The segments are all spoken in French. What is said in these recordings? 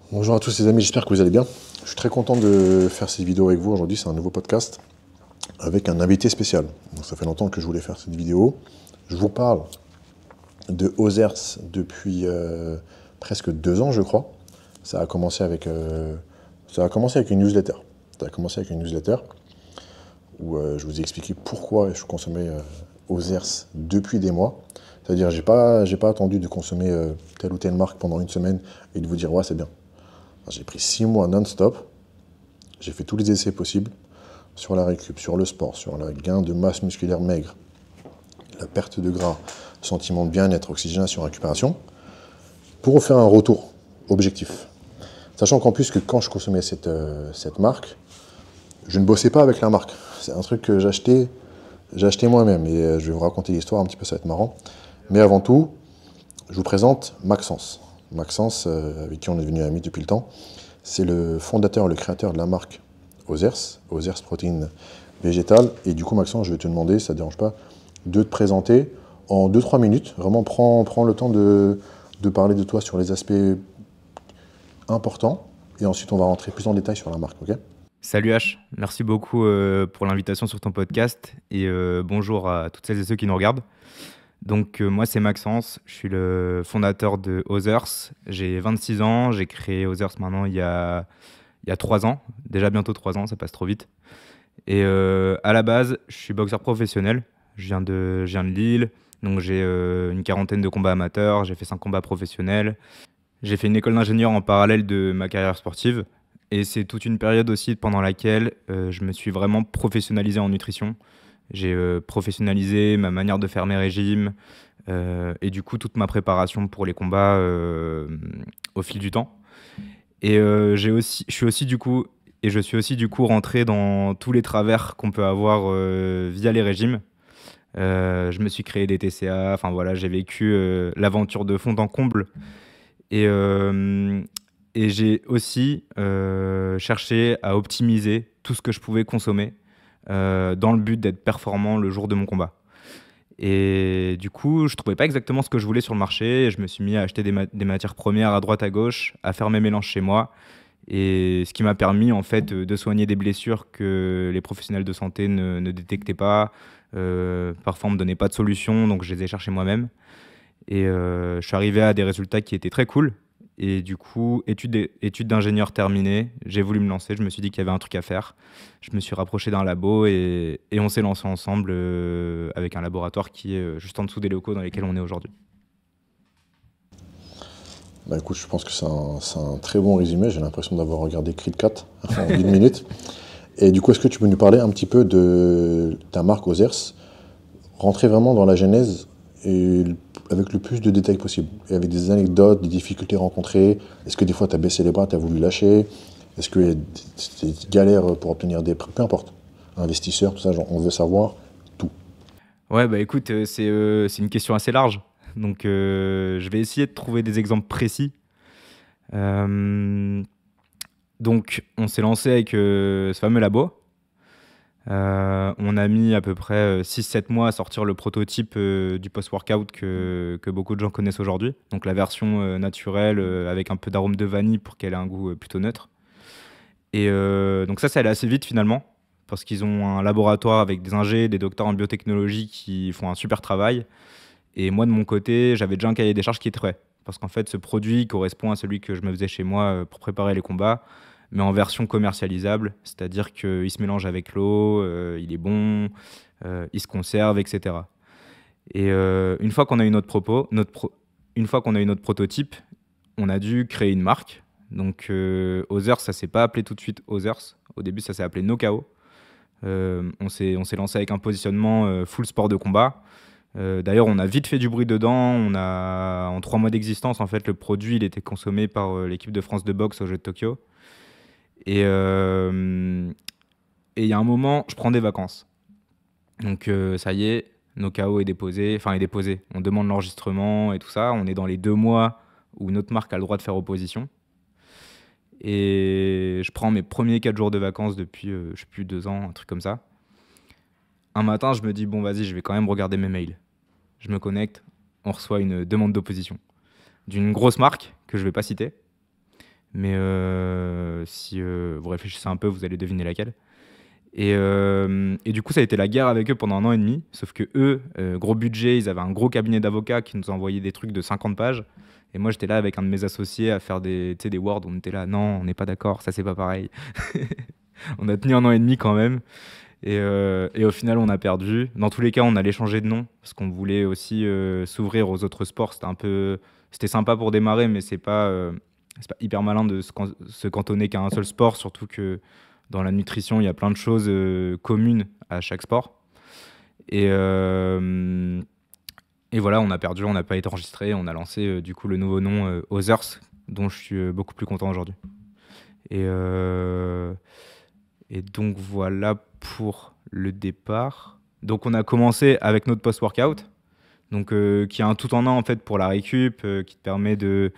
Bonjour à tous les amis, j'espère que vous allez bien. Je suis très content de faire cette vidéo avec vous aujourd'hui, c'est un nouveau podcast avec un invité spécial. Donc, ça fait longtemps que je voulais faire cette vidéo. Je vous parle de Ozers depuis presque 2 ans je crois. Ça a commencé avec, une newsletter. Ça a commencé avec une newsletter où je vous ai expliqué pourquoi je consommais Ozers depuis des mois. C'est-à-dire j'ai pas attendu de consommer telle ou telle marque pendant une semaine et de vous dire ouais c'est bien. J'ai pris 6 mois non-stop, j'ai fait tous les essais possibles sur la récup, sur le sport, sur le gain de masse musculaire maigre, la perte de gras, sentiment de bien-être, oxygénation, récupération, pour vous faire un retour objectif. Sachant qu'en plus que quand je consommais cette marque, je ne bossais pas avec la marque. C'est un truc que j'ai acheté moi-même et je vais vous raconter l'histoire un petit peu, ça va être marrant. Mais avant tout, je vous présente Maxence. Maxence, avec qui on est devenu amis depuis le temps, c'est le fondateur, le créateur de la marque Ozers protéines végétales. Et du coup, Maxence, je vais te demander, ça ne te dérange pas, de te présenter en 2-3 minutes. Vraiment, prends le temps de parler de toi sur les aspects importants. Et ensuite, on va rentrer plus en détail sur la marque, ok? Salut H, merci beaucoup pour l'invitation sur ton podcast et bonjour à toutes celles et ceux qui nous regardent. Donc moi c'est Maxence, je suis le fondateur de Others, j'ai 26 ans, j'ai créé Others maintenant il y a 3 ans, déjà bientôt 3 ans, ça passe trop vite. Et à la base je suis boxeur professionnel, je viens de Lille, donc j'ai une quarantaine de combats amateurs, j'ai fait 5 combats professionnels. J'ai fait une école d'ingénieur en parallèle de ma carrière sportive. Et c'est toute une période aussi pendant laquelle je me suis vraiment professionnalisé en nutrition. J'ai professionnalisé ma manière de faire mes régimes et du coup toute ma préparation pour les combats au fil du temps. Et je suis aussi du coup rentré dans tous les travers qu'on peut avoir via les régimes. Je me suis créé des TCA, enfin voilà, j'ai vécu l'aventure de fond en comble. Et, euh, et j'ai aussi cherché à optimiser tout ce que je pouvais consommer dans le but d'être performant le jour de mon combat. Et du coup, je trouvais pas exactement ce que je voulais sur le marché. Et je me suis mis à acheter des matières premières à droite à gauche, à faire mes mélanges chez moi. Et ce qui m'a permis en fait de soigner des blessures que les professionnels de santé ne détectaient pas. Parfois, on me donnait pas de solution, donc je les ai cherchés moi-même. Et je suis arrivé à des résultats qui étaient très cool. Et du coup, études d'ingénieur terminées, j'ai voulu me lancer. Je me suis dit qu'il y avait un truc à faire. Je me suis rapproché d'un labo et on s'est lancé ensemble avec un laboratoire qui est juste en dessous des locaux dans lesquels on est aujourd'hui. Bah écoute, je pense que c'est un très bon résumé. J'ai l'impression d'avoir regardé Creed 4 en 1 minute. Et du coup, est-ce que tu peux nous parler un petit peu de ta marque Ozers, rentrer vraiment dans la genèse et avec le plus de détails possible, et avec des anecdotes, des difficultés rencontrées. Est-ce que des fois tu as baissé les bras, tu as voulu lâcher? Est-ce qu'il y a des galères pour obtenir des prêts? Peu importe. Investisseurs, tout ça, genre, on veut savoir tout. Ouais, bah écoute, c'est une question assez large. Donc, je vais essayer de trouver des exemples précis. Euh, donc, on s'est lancé avec ce fameux labo. On a mis à peu près 6-7 mois à sortir le prototype du post-workout que beaucoup de gens connaissent aujourd'hui. Donc la version naturelle avec un peu d'arôme de vanille pour qu'elle ait un goût plutôt neutre. Et donc ça allait assez vite finalement, parce qu'ils ont un laboratoire avec des ingés, des docteurs en biotechnologie qui font un super travail. Et moi de mon côté, j'avais déjà un cahier des charges qui était prêt. Parce qu'en fait, ce produit correspond à celui que je me faisais chez moi pour préparer les combats, mais en version commercialisable, c'est-à-dire qu'il se mélange avec l'eau, il est bon, il se conserve, etc. Et une fois qu'on a eu notre prototype, on a dû créer une marque. Donc Others, ça s'est pas appelé tout de suite Others. Au début, ça s'est appelé NoKO. On s'est lancé avec un positionnement full sport de combat. D'ailleurs, on a vite fait du bruit dedans. En 3 mois d'existence, en fait, le produit il était consommé par l'équipe de France de boxe aux Jeux de Tokyo. Et et il y a un moment, je prends des vacances. Donc ça y est, nos KO est déposé, enfin est déposé. On demande l'enregistrement et tout ça. On est dans les 2 mois où notre marque a le droit de faire opposition. Et je prends mes premiers 4 jours de vacances depuis, je sais plus, 2 ans, un truc comme ça. Un matin, je me dis, bon, vas-y, je vais quand même regarder mes mails. Je me connecte, on reçoit une demande d'opposition d'une grosse marque que je vais pas citer, Mais si vous réfléchissez un peu, vous allez deviner laquelle. Et du coup, ça a été la guerre avec eux pendant 1 an et demi. Sauf que eux, gros budget, ils avaient un gros cabinet d'avocats qui nous envoyait des trucs de 50 pages. Et moi, j'étais là avec un de mes associés à faire des Word. On était là, non, on n'est pas d'accord, ça c'est pas pareil. On a tenu 1 an et demi quand même. Et au final, on a perdu. Dans tous les cas, on allait changer de nom parce qu'on voulait aussi s'ouvrir aux autres sports. C'était sympa pour démarrer, mais c'est pas hyper malin de se cantonner qu'à un seul sport, surtout que dans la nutrition, il y a plein de choses communes à chaque sport. Et, euh, et voilà, on a perdu, on n'a pas été enregistré. On a lancé du coup le nouveau nom Others, dont je suis beaucoup plus content aujourd'hui. Et, euh, et donc voilà pour le départ. Donc on a commencé avec notre post-workout, donc qui est un tout en un en fait pour la récup, qui te permet de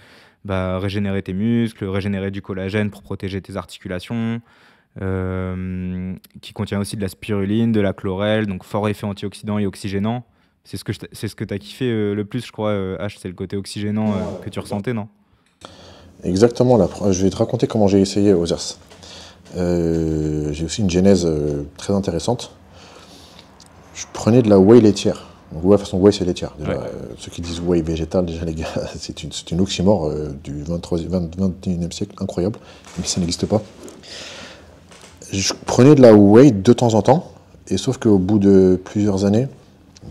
régénérer tes muscles, régénérer du collagène pour protéger tes articulations, qui contient aussi de la spiruline, de la chlorelle, donc fort effet antioxydant et oxygénant. C'est ce que tu as kiffé le plus, je crois, H, c'est le côté oxygénant que tu ressentais, non? Exactement, je vais te raconter comment j'ai essayé Others. J'ai aussi une genèse très intéressante. Je prenais de la whey laitière. Donc, de toute façon, whey c'est laitière. Déjà, Ouais. ceux qui disent whey végétal, déjà les gars, c'est une oxymore du 21e siècle, incroyable, mais ça n'existe pas. Je prenais de la whey de temps en temps, et sauf qu'au bout de plusieurs années,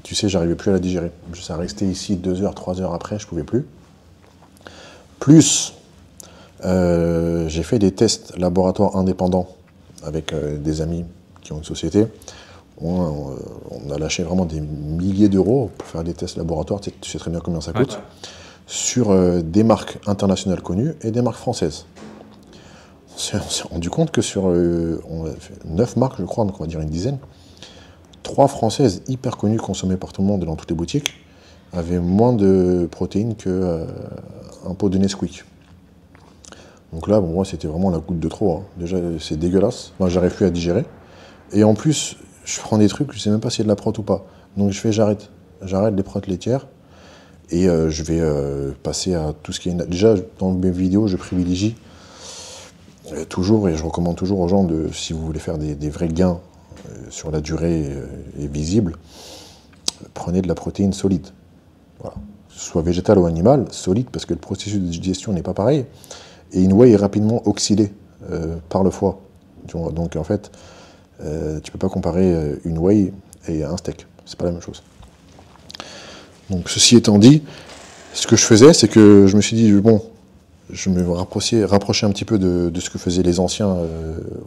tu sais, j'arrivais plus à la digérer. Ça restait ici 2 heures, 3 heures après, je pouvais plus. Plus, j'ai fait des tests laboratoires indépendants avec des amis qui ont une société. On a lâché vraiment des milliers d'euros pour faire des tests laboratoires, tu sais très bien combien ça coûte, sur des marques internationales connues et des marques françaises. On s'est rendu compte que sur on a fait 9 marques, je crois, donc on va dire une dizaine, 3 françaises hyper connues, consommées par tout le monde et dans toutes les boutiques, avaient moins de protéines qu'un pot de Nesquik. Donc là, bon, moi, c'était vraiment la goutte de trop. Hein. Déjà, c'est dégueulasse. Moi, j'arrive plus à digérer. Et en plus, je prends des trucs, je sais même pas si c'est de la prot ou pas. Donc j'arrête. J'arrête les protes laitières. Et je vais passer à tout ce qui est... Déjà, dans mes vidéos, je privilégie toujours, et je recommande toujours aux gens, si vous voulez faire des vrais gains sur la durée et visible, prenez de la protéine solide. Voilà. Soit végétale ou animale, solide, parce que le processus de digestion n'est pas pareil. Et une whey est rapidement oxydée par le foie. Donc en fait, tu peux pas comparer une whey et un steak. C'est pas la même chose. Donc ceci étant dit, ce que je faisais, c'est que je me suis dit, bon, je me rapprochais un petit peu de ce que faisaient les anciens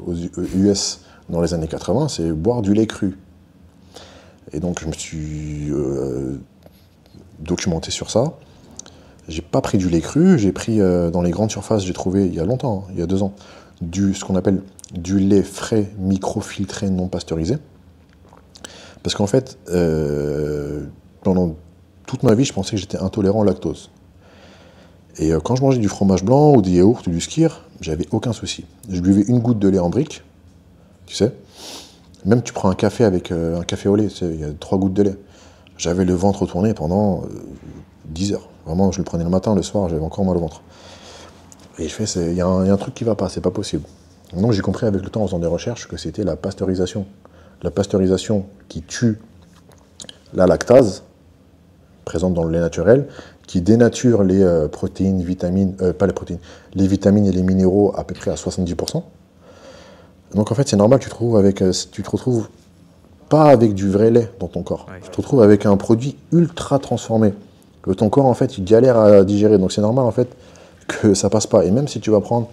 aux US dans les années 80, c'est boire du lait cru. Et donc je me suis documenté sur ça. J'ai pas pris du lait cru, j'ai pris dans les grandes surfaces, j'ai trouvé il y a longtemps, il y a 2 ans, ce qu'on appelle du lait frais microfiltré non pasteurisé. Parce qu'en fait, pendant toute ma vie, je pensais que j'étais intolérant au lactose. Et quand je mangeais du fromage blanc ou des yaourts ou du skyr, j'avais aucun souci. Je buvais une goutte de lait en brique, tu sais. Même tu prends un café avec un café au lait, tu sais, il y a 3 gouttes de lait. J'avais le ventre tourné pendant 10 heures. Vraiment, je le prenais le matin, le soir, j'avais encore mal au ventre. Et je fais, il y a un truc qui va pas, c'est pas possible. Donc j'ai compris avec le temps, en faisant des recherches, que c'était la pasteurisation. La pasteurisation qui tue la lactase, présente dans le lait naturel, qui dénature les protéines, vitamines, pas les protéines, les vitamines et les minéraux à peu près à 70%. Donc en fait, c'est normal, tu te retrouves pas avec du vrai lait dans ton corps. Tu te retrouves avec un produit ultra transformé. Que ton corps, en fait, il galère à digérer. Donc c'est normal, en fait, que ça passe pas. Et même si tu vas prendre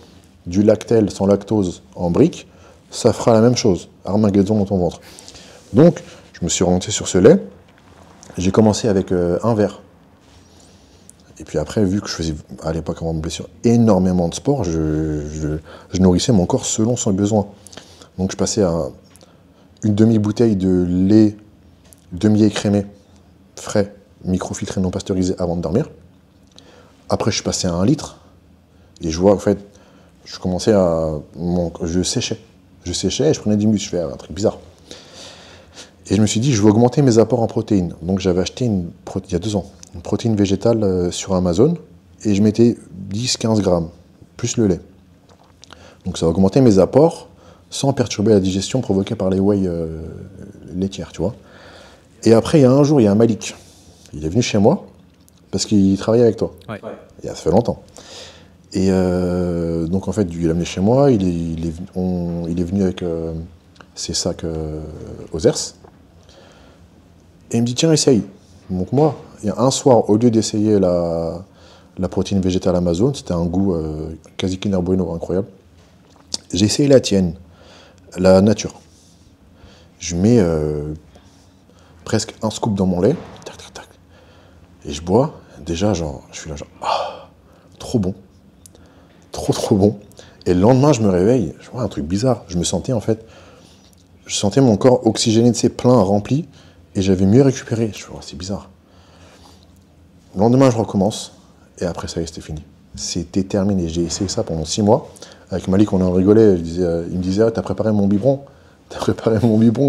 du lactel sans lactose en brique, ça fera la même chose. Armageddon dans ton ventre. Donc, je me suis orienté sur ce lait. J'ai commencé avec un verre. Et puis après, vu que je faisais, à l'époque, avant ma blessure, énormément de sport, je nourrissais mon corps selon son besoin. Donc je passais à une demi-bouteille de lait demi-écrémé, frais, microfiltré, non pasteurisé avant de dormir. Après, je suis passé à 1 litre. Et je vois, en fait, je séchais. Je séchais et je prenais du muscle. Je fais un truc bizarre. Et je me suis dit, je vais augmenter mes apports en protéines. Donc j'avais acheté, il y a 2 ans, une protéine végétale sur Amazon. Et je mettais 10-15 grammes, plus le lait. Donc ça va augmenter mes apports sans perturber la digestion provoquée par les whey laitières, tu vois. Et après, il y a un jour, il y a un Malik. Il est venu chez moi parce qu'il travaillait avec toi. Ouais. Ça fait longtemps. Et donc en fait, il est amené chez moi, il est venu avec ses sacs Ozers. Et il me dit, tiens, essaye. Donc moi, il y a un soir, au lieu d'essayer la protéine végétale Amazon, c'était un goût quasi Kinder Bueno incroyable. J'ai essayé la tienne, la nature. Je mets presque un scoop dans mon lait, tac, tac, tac. Et je bois, déjà, genre, je suis là, genre, ah, trop bon. Trop bon. Et le lendemain, je me réveille, je vois un truc bizarre. Je sentais mon corps oxygéné, de ses plein, rempli, et j'avais mieux récupéré. Je vois, c'est bizarre. Le lendemain, je recommence, et après, ça y est, c'était fini. C'était terminé. J'ai essayé ça pendant 6 mois. Avec Malik, on en rigolait. Il me disait, ah, t'as préparé mon biberon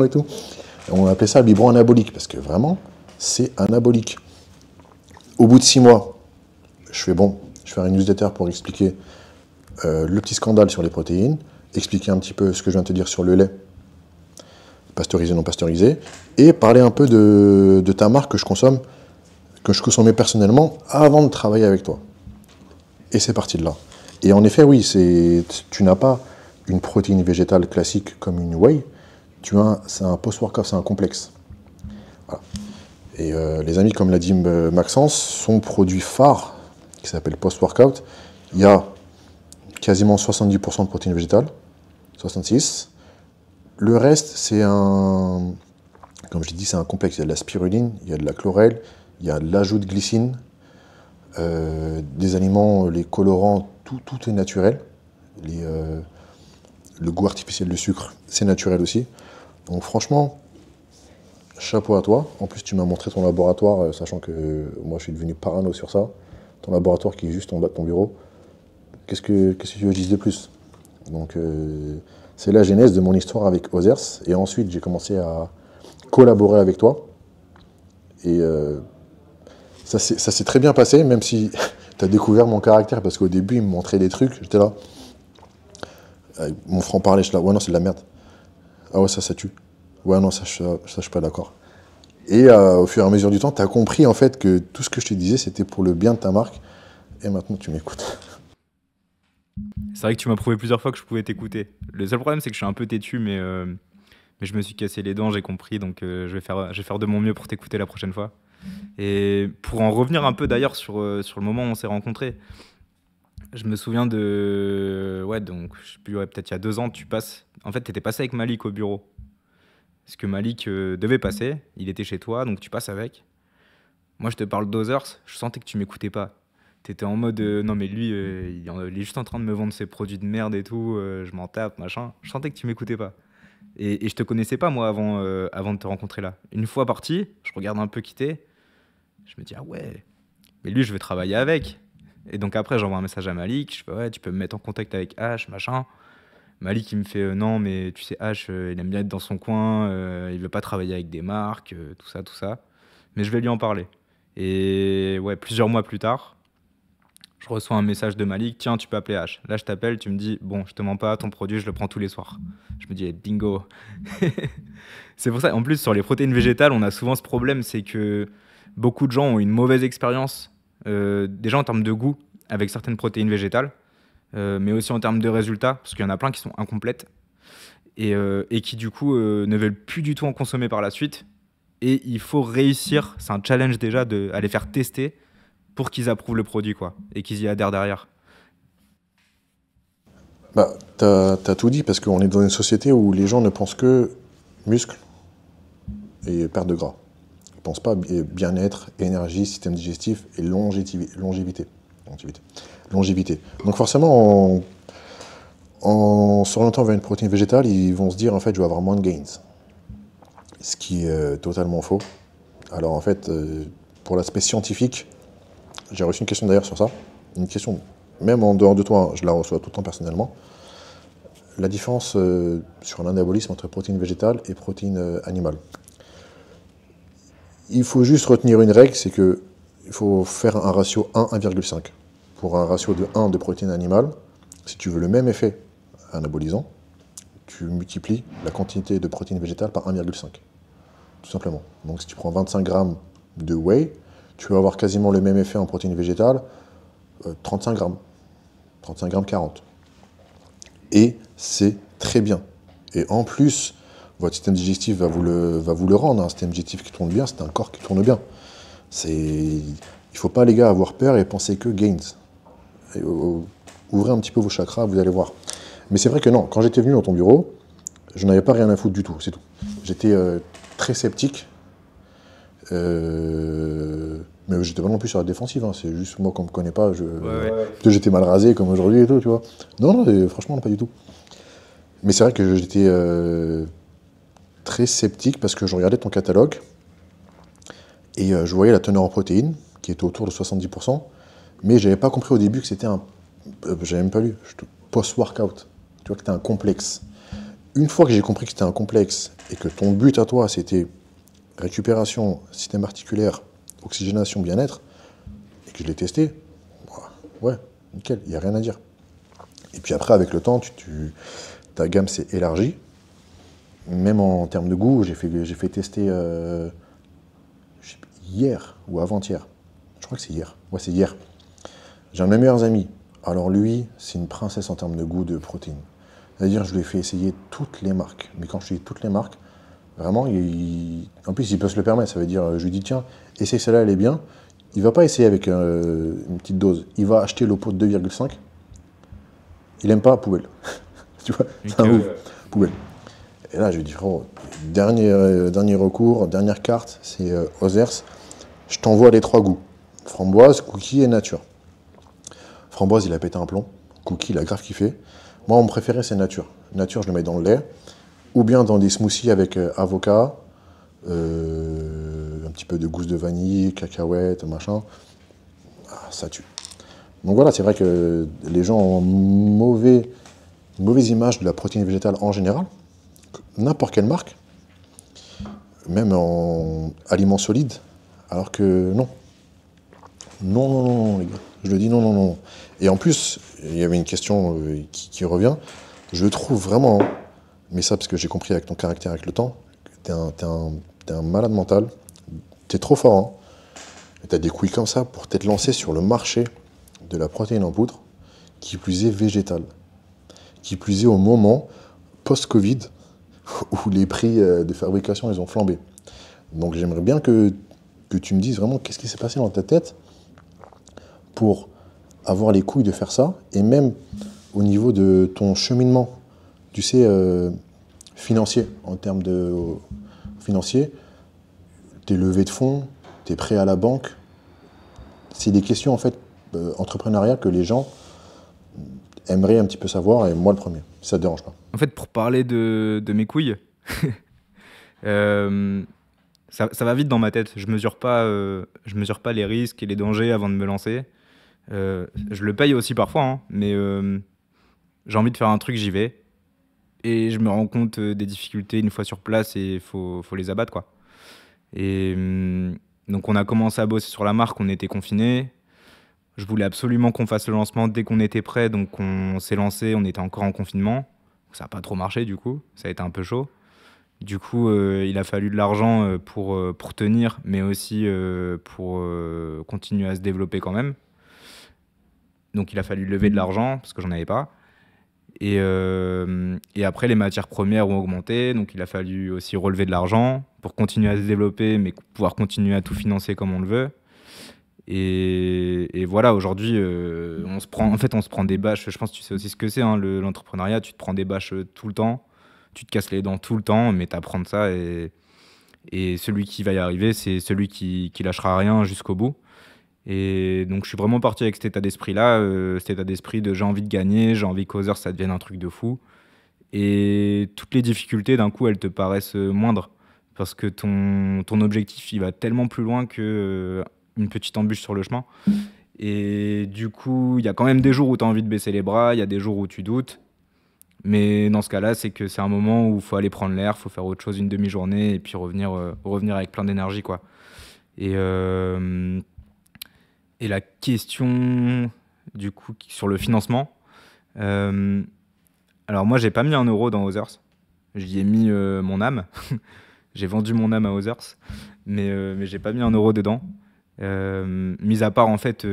et tout. Et on appelait ça le biberon anabolique, parce que vraiment, c'est anabolique. Au bout de 6 mois, je fais une newsletter pour expliquer le petit scandale sur les protéines, expliquer un petit peu ce que je viens de te dire sur le lait, pasteurisé, non pasteurisé, et parler un peu de ta marque que je consommais personnellement avant de travailler avec toi. Et c'est parti de là. Et en effet, oui, tu n'as pas une protéine végétale classique comme une whey, c'est un post-workout, c'est un complexe. Voilà. Et les amis, comme l'a dit Maxence, son produit phare, qui s'appelle post-workout, il y a quasiment 70% de protéines végétales, 66%. Le reste, comme je l'ai dit, c'est un complexe. Il y a de la spiruline, il y a de la chlorelle, il y a de l'ajout de glycine, des aliments, les colorants, tout est naturel. Le goût artificiel du sucre, c'est naturel aussi. Donc franchement, chapeau à toi. En plus, tu m'as montré ton laboratoire, sachant que moi, je suis devenu parano sur ça. Ton laboratoire qui est juste en bas de ton bureau. Qu'est-ce que tu veux que je dise de plus? Donc, c'est la genèse de mon histoire avec Ozers. Et ensuite, j'ai commencé à collaborer avec toi. Et ça s'est très bien passé, même si tu as découvert mon caractère. Parce qu'au début, il me montrait des trucs. J'étais là. Avec mon franc-parler, je suis là. Ouais, non, c'est de la merde. Ah ouais, ça tue. Ouais, non, ça, je suis pas d'accord. Et au fur et à mesure du temps, tu as compris en fait que tout ce que je te disais, c'était pour le bien de ta marque. Et maintenant, tu m'écoutes. C'est vrai que tu m'as prouvé plusieurs fois que je pouvais t'écouter. Le seul problème, c'est que je suis un peu têtu, mais je me suis cassé les dents, j'ai compris, donc je vais faire de mon mieux pour t'écouter la prochaine fois. Et pour en revenir un peu d'ailleurs sur le moment où on s'est rencontrés, je me souviens donc je sais plus, peut-être il y a 2 ans, en fait, t'étais passé avec Malik au bureau. Parce que Malik devait passer, il était chez toi, donc tu passes avec. Moi, je te parle d'Others, je sentais que tu m'écoutais pas. T'étais en mode non, mais lui, il est juste en train de me vendre ses produits de merde et tout, je m'en tape, machin. Je sentais que tu m'écoutais pas. Et je te connaissais pas, moi, avant de te rencontrer là. Une fois parti, je regarde un peu quitter, je me dis, ah ouais, mais lui, je vais travailler avec. Et donc après, j'envoie un message à Malik, je fais, ouais, tu peux me mettre en contact avec H, machin. Malik, il me fait, non, mais tu sais, H, il aime bien être dans son coin, il veut pas travailler avec des marques, tout ça. Mais je vais lui en parler. Et ouais, plusieurs mois plus tard, je reçois un message de Malik, tiens, tu peux appeler H. Là, je t'appelle, tu me dis, bon, je te mens pas, ton produit, je le prends tous les soirs. Je me dis, bingo. C'est pour ça, en plus, sur les protéines végétales, on a souvent ce problème, c'est que beaucoup de gens ont une mauvaise expérience, déjà en termes de goût, avec certaines protéines végétales, mais aussi en termes de résultats, parce qu'il y en a plein qui sont incomplètes, et qui du coup ne veulent plus du tout en consommer par la suite. Et il faut réussir, c'est un challenge déjà, à les faire tester pour qu'ils approuvent le produit, quoi, et qu'ils y adhèrent derrière. Bah, t'as tout dit, parce qu'on est dans une société où les gens ne pensent que muscles et perte de gras. Ils ne pensent pas bien-être, énergie, système digestif et longévité. Donc forcément, en s'orientant vers une protéine végétale, ils vont se dire, en fait, je vais avoir moins de gains. Ce qui est totalement faux. Alors en fait, pour l'aspect scientifique, j'ai reçu une question d'ailleurs sur ça. Une question, même en dehors de toi, je la reçois tout le temps personnellement. La différence sur l'anabolisme entre protéines végétales et protéines animales. Il faut juste retenir une règle, c'est qu'il faut faire un ratio 1,5. Pour un ratio de 1 de protéines animales, si tu veux le même effet anabolisant, tu multiplies la quantité de protéines végétales par 1,5. Tout simplement. Donc si tu prends 25 grammes de whey, tu vas avoir quasiment le même effet en protéines végétales, 35 grammes. 35 grammes 40. Et c'est très bien. Et en plus, votre système digestif va vous le rendre. Un système digestif qui tourne bien, c'est un corps qui tourne bien. Il ne faut pas, les gars, avoir peur et penser que gains. Et, ouvrez un petit peu vos chakras, vous allez voir. Mais c'est vrai que non, quand j'étais venu dans ton bureau, je n'avais pas rien à foutre du tout, c'est tout. J'étais très sceptique. Mais j'étais pas non plus sur la défensive, hein. C'est juste moi qu'on me connaît pas, peut-être j'étais mal rasé comme aujourd'hui et tout, tu vois. Non, franchement, pas du tout. Mais c'est vrai que j'étais très sceptique parce que je regardais ton catalogue et je voyais la teneur en protéines qui était autour de 70%, mais j'avais pas compris au début que c'était un. J'avais même pas lu, post-workout. Tu vois que c'était un complexe. Une fois que j'ai compris que c'était un complexe et que ton but à toi c'était récupération, système articulaire, oxygénation, bien-être, et que je l'ai testé, ouais, nickel, il n'y a rien à dire. Et puis après, avec le temps, ta gamme s'est élargie. Même en termes de goût, j'ai fait tester hier ou avant-hier. Je crois que c'est hier. Ouais, c'est hier. J'ai un de mes meilleurs amis. Alors lui, c'est une princesse en termes de goût de protéines. C'est-à-dire, je lui ai fait essayer toutes les marques. Mais quand je dis toutes les marques, vraiment, en plus, il peut se le permettre. Ça veut dire, je lui dis, tiens, essaye celle-là, elle est bien. Il ne va pas essayer avec une petite dose. Il va acheter le pot de 2,5. Il n'aime pas, poubelle. Tu vois, c'est un ouf. Poubelle. Et là, je lui dis, frérot, dernier recours, dernière carte, c'est Others. Je t'envoie les 3 goûts. Framboise, cookie et nature. Framboise, il a pété un plomb. Cookie, il a grave kiffé. Moi, mon préféré, c'est nature. Nature, je le mets dans le lait. Ou bien dans des smoothies avec avocat, un petit peu de gousse de vanille, cacahuètes, machin. Ah, ça tue. Donc voilà, c'est vrai que les gens ont une mauvaise image de la protéine végétale en général. N'importe quelle marque, même en aliments solides, alors que non. Non, les gars. Je le dis non. Et en plus, il y avait une question qui revient. Je trouve vraiment, mais ça parce que j'ai compris avec ton caractère avec le temps, t'es un malade mental. T'es trop fort, hein. Et t'as des couilles comme ça pour t'être lancé sur le marché de la protéine en poudre, qui plus est végétale. Qui plus est au moment post-Covid, où les prix de fabrication, ils ont flambé. Donc j'aimerais bien que tu me dises vraiment qu'est-ce qui s'est passé dans ta tête pour avoir les couilles de faire ça, et même au niveau de ton cheminement, tu sais, financier, en termes de financier, tes levées de fonds, tes prêts à la banque, c'est des questions en fait entrepreneuriales que les gens aimeraient un petit peu savoir, et moi le premier, si ça te dérange pas. En fait, pour parler de mes couilles, ça va vite dans ma tête. Je mesure pas les risques et les dangers avant de me lancer. Je le paye aussi parfois, hein, mais j'ai envie de faire un truc, j'y vais. Et je me rends compte des difficultés une fois sur place et il faut les abattre, quoi. Et donc on a commencé à bosser sur la marque, on était confinés. Je voulais absolument qu'on fasse le lancement dès qu'on était prêt, donc on s'est lancé, on était encore en confinement. Ça n'a pas trop marché du coup, ça a été un peu chaud. Du coup, il a fallu de l'argent pour tenir, mais aussi pour continuer à se développer quand même. Donc il a fallu lever de l'argent, parce que j'en avais pas. Et après, les matières premières ont augmenté, donc il a fallu aussi relever de l'argent pour continuer à se développer, mais pouvoir continuer à tout financer comme on le veut. Et voilà, aujourd'hui, on se prend des bâches. Je pense que tu sais aussi ce que c'est, hein, l'entrepreneuriat. Tu te prends des bâches tout le temps, tu te casses les dents tout le temps, mais t'apprends de ça. Et celui qui va y arriver, c'est celui qui lâchera rien jusqu'au bout. Et donc, je suis vraiment parti avec cet état d'esprit-là, cet état d'esprit de j'ai envie de gagner, j'ai envie qu'Other, ça devienne un truc de fou. Et toutes les difficultés, d'un coup, elles te paraissent moindres. Parce que ton objectif, il va tellement plus loin que une petite embûche sur le chemin. Et du coup, il y a quand même des jours où tu as envie de baisser les bras, il y a des jours où tu doutes. Mais dans ce cas-là, c'est que c'est un moment où il faut aller prendre l'air, il faut faire autre chose une demi-journée et puis revenir avec plein d'énergie, quoi. Et, euh, et la question, du coup, sur le financement, euh, Alors moi, j'ai pas mis 1 € dans Others. J'y ai mis mon âme. J'ai vendu mon âme à Others, mais j'ai pas mis 1 € dedans. Mis à part en fait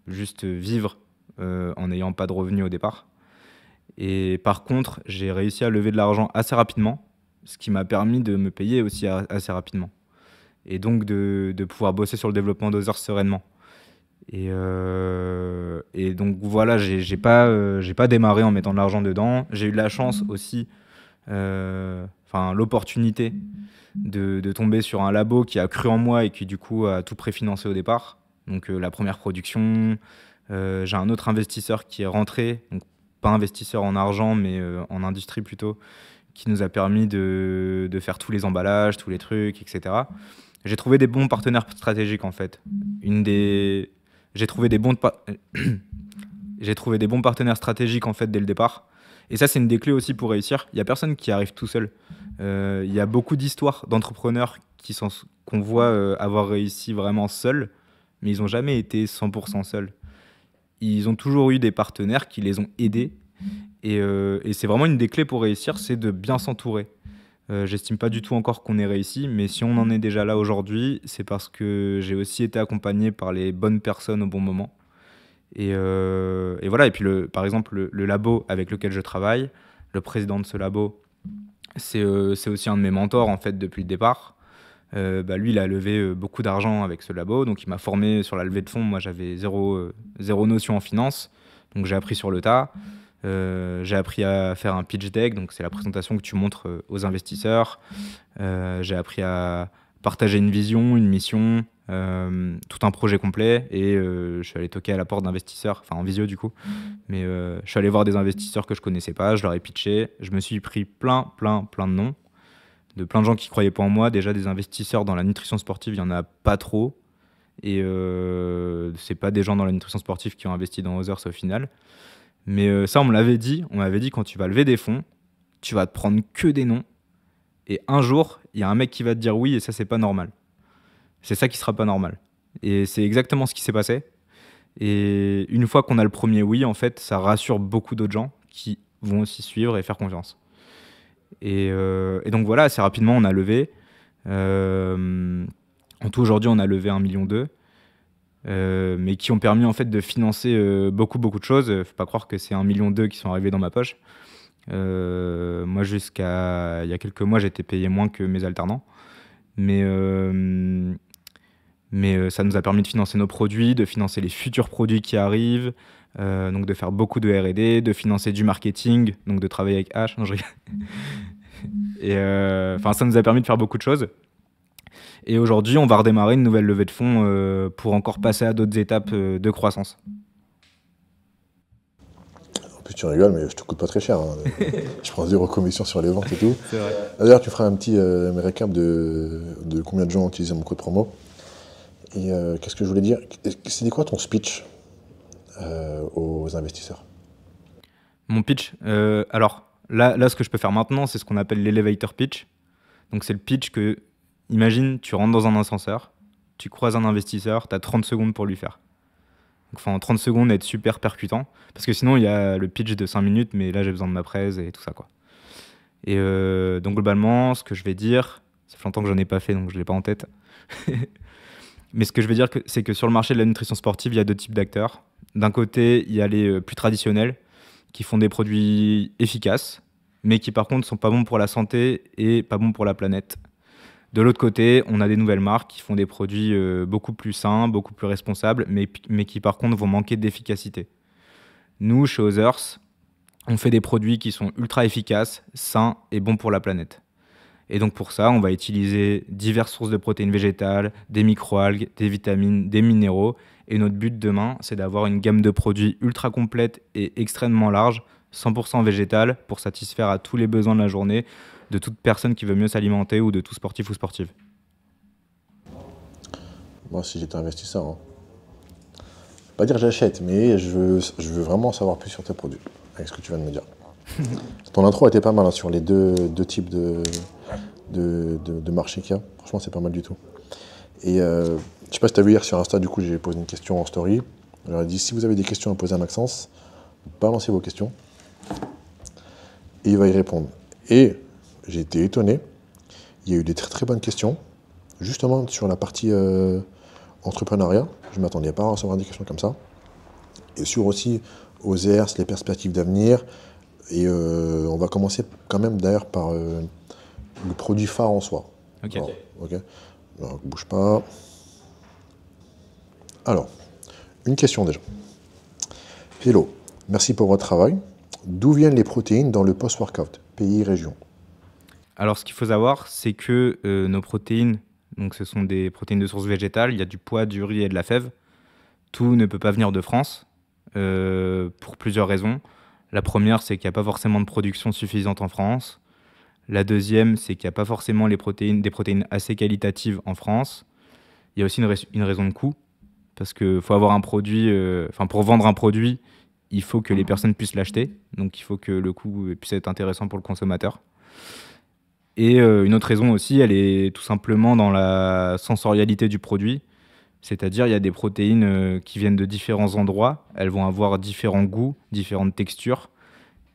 juste vivre en n'ayant pas de revenus au départ. Et par contre, j'ai réussi à lever de l'argent assez rapidement, ce qui m'a permis de me payer aussi assez rapidement. Et donc de pouvoir bosser sur le développement d'Others sereinement. Et donc voilà, j'ai pas démarré en mettant de l'argent dedans. J'ai eu de la chance aussi, l'opportunité de tomber sur un labo qui a cru en moi et qui du coup a tout préfinancé au départ. Donc la première production, j'ai un autre investisseur qui est rentré, donc pas investisseur en argent mais en industrie plutôt, qui nous a permis de faire tous les emballages, tous les trucs, etc. J'ai trouvé des bons partenaires stratégiques en fait. J'ai trouvé des bons partenaires stratégiques en fait dès le départ. Et ça, c'est une des clés aussi pour réussir. Il y a personne qui arrive tout seul. Il y a beaucoup d'histoires d'entrepreneurs qu'on voit avoir réussi vraiment seuls, mais ils n'ont jamais été 100% seuls. Ils ont toujours eu des partenaires qui les ont aidés. Et c'est vraiment une des clés pour réussir, c'est de bien s'entourer. J'estime pas du tout encore qu'on ait réussi, mais si on en est déjà là aujourd'hui, c'est parce que j'ai aussi été accompagné par les bonnes personnes au bon moment. Et voilà, et puis par exemple, le labo avec lequel je travaille, le président de ce labo, c'est aussi un de mes mentors en fait depuis le départ. Lui, il a levé beaucoup d'argent avec ce labo, donc il m'a formé sur la levée de fonds. Moi, j'avais zéro notion en finance, donc j'ai appris sur le tas. J'ai appris à faire un pitch deck, donc c'est la présentation que tu montres aux investisseurs. J'ai appris à partager une vision, une mission, tout un projet complet, et je suis allé toquer à la porte d'investisseurs, enfin en visio du coup, mais je suis allé voir des investisseurs que je connaissais pas, je leur ai pitché, je me suis pris plein de noms, de plein de gens qui croyaient pas en moi. Déjà des investisseurs dans la nutrition sportive, il y en a pas trop, et c'est pas des gens dans la nutrition sportive qui ont investi dans Others au final. Mais ça, on m'avait dit quand tu vas lever des fonds, tu vas te prendre que des noms. Et un jour, il y a un mec qui va te dire oui, et ça, c'est pas normal. C'est ça qui sera pas normal. Et c'est exactement ce qui s'est passé. Et une fois qu'on a le premier oui, en fait, ça rassure beaucoup d'autres gens qui vont aussi suivre et faire confiance. Et donc voilà, assez rapidement, on a levé. En tout, aujourd'hui, on a levé 1,2 million. Mais qui ont permis en fait de financer beaucoup de choses. Faut pas croire que c'est 1,2 million qui sont arrivés dans ma poche. Moi, jusqu'à il y a quelques mois, j'étais payé moins que mes alternants. Mais ça nous a permis de financer nos produits, de financer les futurs produits qui arrivent, donc de faire beaucoup de R&D, de financer du marketing, donc de travailler avec H. Non, je rigole. Et ça nous a permis de faire beaucoup de choses. Et aujourd'hui, on va redémarrer une nouvelle levée de fonds pour encore passer à d'autres étapes de croissance. En plus, tu rigoles, mais je te coûte pas très cher. Hein. Je prends 0 commission sur les ventes et tout. C'est vrai. D'ailleurs, tu feras un petit récap de combien de gens ont utilisé mon code promo. Et qu'est-ce que je voulais dire? C'était quoi ton speech aux investisseurs? Mon pitch, alors là, ce que je peux faire maintenant, c'est ce qu'on appelle l'elevator pitch. Donc, c'est le pitch que, imagine, tu rentres dans un ascenseur, tu croises un investisseur, tu as 30 secondes pour lui faire. Donc, en 30 secondes, être super percutant. Parce que sinon, il y a le pitch de 5 minutes, mais là, j'ai besoin de ma presse et tout ça, quoi. Et donc, globalement, ce que je vais dire, ça fait longtemps que j'en ai pas fait, donc je l'ai pas en tête. Mais ce que je vais dire, c'est que sur le marché de la nutrition sportive, il y a deux types d'acteurs. D'un côté, il y a les plus traditionnels, qui font des produits efficaces, mais qui par contre sont pas bons pour la santé et pas bons pour la planète. De l'autre côté, on a des nouvelles marques qui font des produits beaucoup plus sains, beaucoup plus responsables, mais qui par contre vont manquer d'efficacité. Nous, chez Others, on fait des produits qui sont ultra efficaces, sains et bons pour la planète. Et donc pour ça, on va utiliser diverses sources de protéines végétales, des microalgues, des vitamines, des minéraux. Et notre but demain, c'est d'avoir une gamme de produits ultra complète et extrêmement large, 100% végétale, pour satisfaire à tous les besoins de la journée de toute personne qui veut mieux s'alimenter ou de tout sportif ou sportive. Moi, si j'étais investisseur, hein. Pas dire j'achète, mais je veux vraiment savoir plus sur tes produits, avec ce que tu viens de me dire. Ton intro était pas mal hein, sur les deux types de marché qu'il y a. Franchement, c'est pas mal du tout. Et je sais pas si tu as vu hier sur Insta, du coup, j'ai posé une question en story. Je leur ai dit, si vous avez des questions à poser à Maxence, balancez vos questions. et il va y répondre. Et j'ai été étonné, il y a eu des très très bonnes questions, justement sur la partie entrepreneuriat. Je ne m'attendais pas à recevoir des questions comme ça. Et sur aussi OZERS, les perspectives d'avenir. Et on va commencer quand même d'ailleurs par le produit phare en soi. Ok. Alors, ok. Alors, bouge pas. Alors, une question déjà. Hello, merci pour votre travail. D'où viennent les protéines dans le post-workout, pays, région? Alors, ce qu'il faut savoir, c'est que nos protéines, donc ce sont des protéines de source végétale, il y a du pois, du riz et de la fève. Tout ne peut pas venir de France pour plusieurs raisons. La première, c'est qu'il n'y a pas forcément de production suffisante en France. La deuxième, c'est qu'il n'y a pas forcément des protéines assez qualitatives en France. Il y a aussi une raison de coût, parce qu'il faut avoir un produit, pour vendre un produit, il faut que les personnes puissent l'acheter, donc il faut que le coût puisse être intéressant pour le consommateur. Et une autre raison aussi, elle est tout simplement dans la sensorialité du produit, c'est-à-dire il y a des protéines qui viennent de différents endroits, elles vont avoir différents goûts, différentes textures,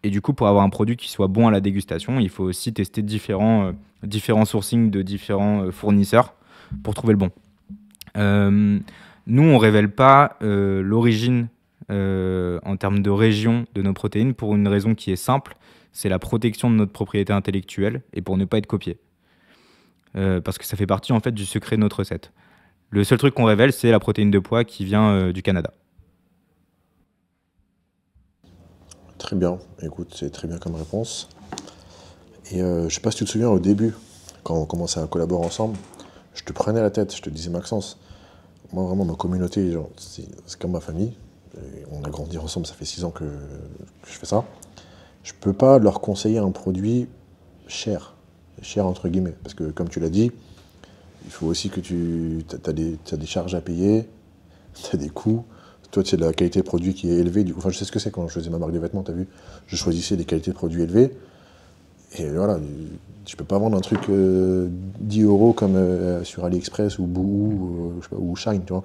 et du coup pour avoir un produit qui soit bon à la dégustation, il faut aussi tester différents sourcings de différents fournisseurs pour trouver le bon. Nous, on ne révèle pas l'origine en termes de région de nos protéines pour une raison qui est simple, c'est la protection de notre propriété intellectuelle et pour ne pas être copié. Parce que ça fait partie en fait du secret de notre recette. Le seul truc qu'on révèle, c'est la protéine de pois qui vient du Canada. Très bien, écoute, c'est très bien comme réponse. Et je sais pas si tu te souviens au début, quand on commençait à collaborer ensemble, je te prenais la tête, je te disais Maxence, moi vraiment ma communauté, genre, c'est comme ma famille, et on a grandi ensemble, ça fait 6 ans que je fais ça. Je peux pas leur conseiller un produit cher entre guillemets, parce que comme tu l'as dit, il faut aussi que t'as des charges à payer, t'as des coûts. Toi, tu sais, de la qualité de produit qui est élevée. Enfin, je sais ce que c'est quand je faisais ma marque de vêtements, tu as vu. Je choisissais des qualités de produits élevées. Et voilà, je peux pas vendre un truc 10 euros comme sur AliExpress ou Boo je sais pas, ou Shine, tu vois.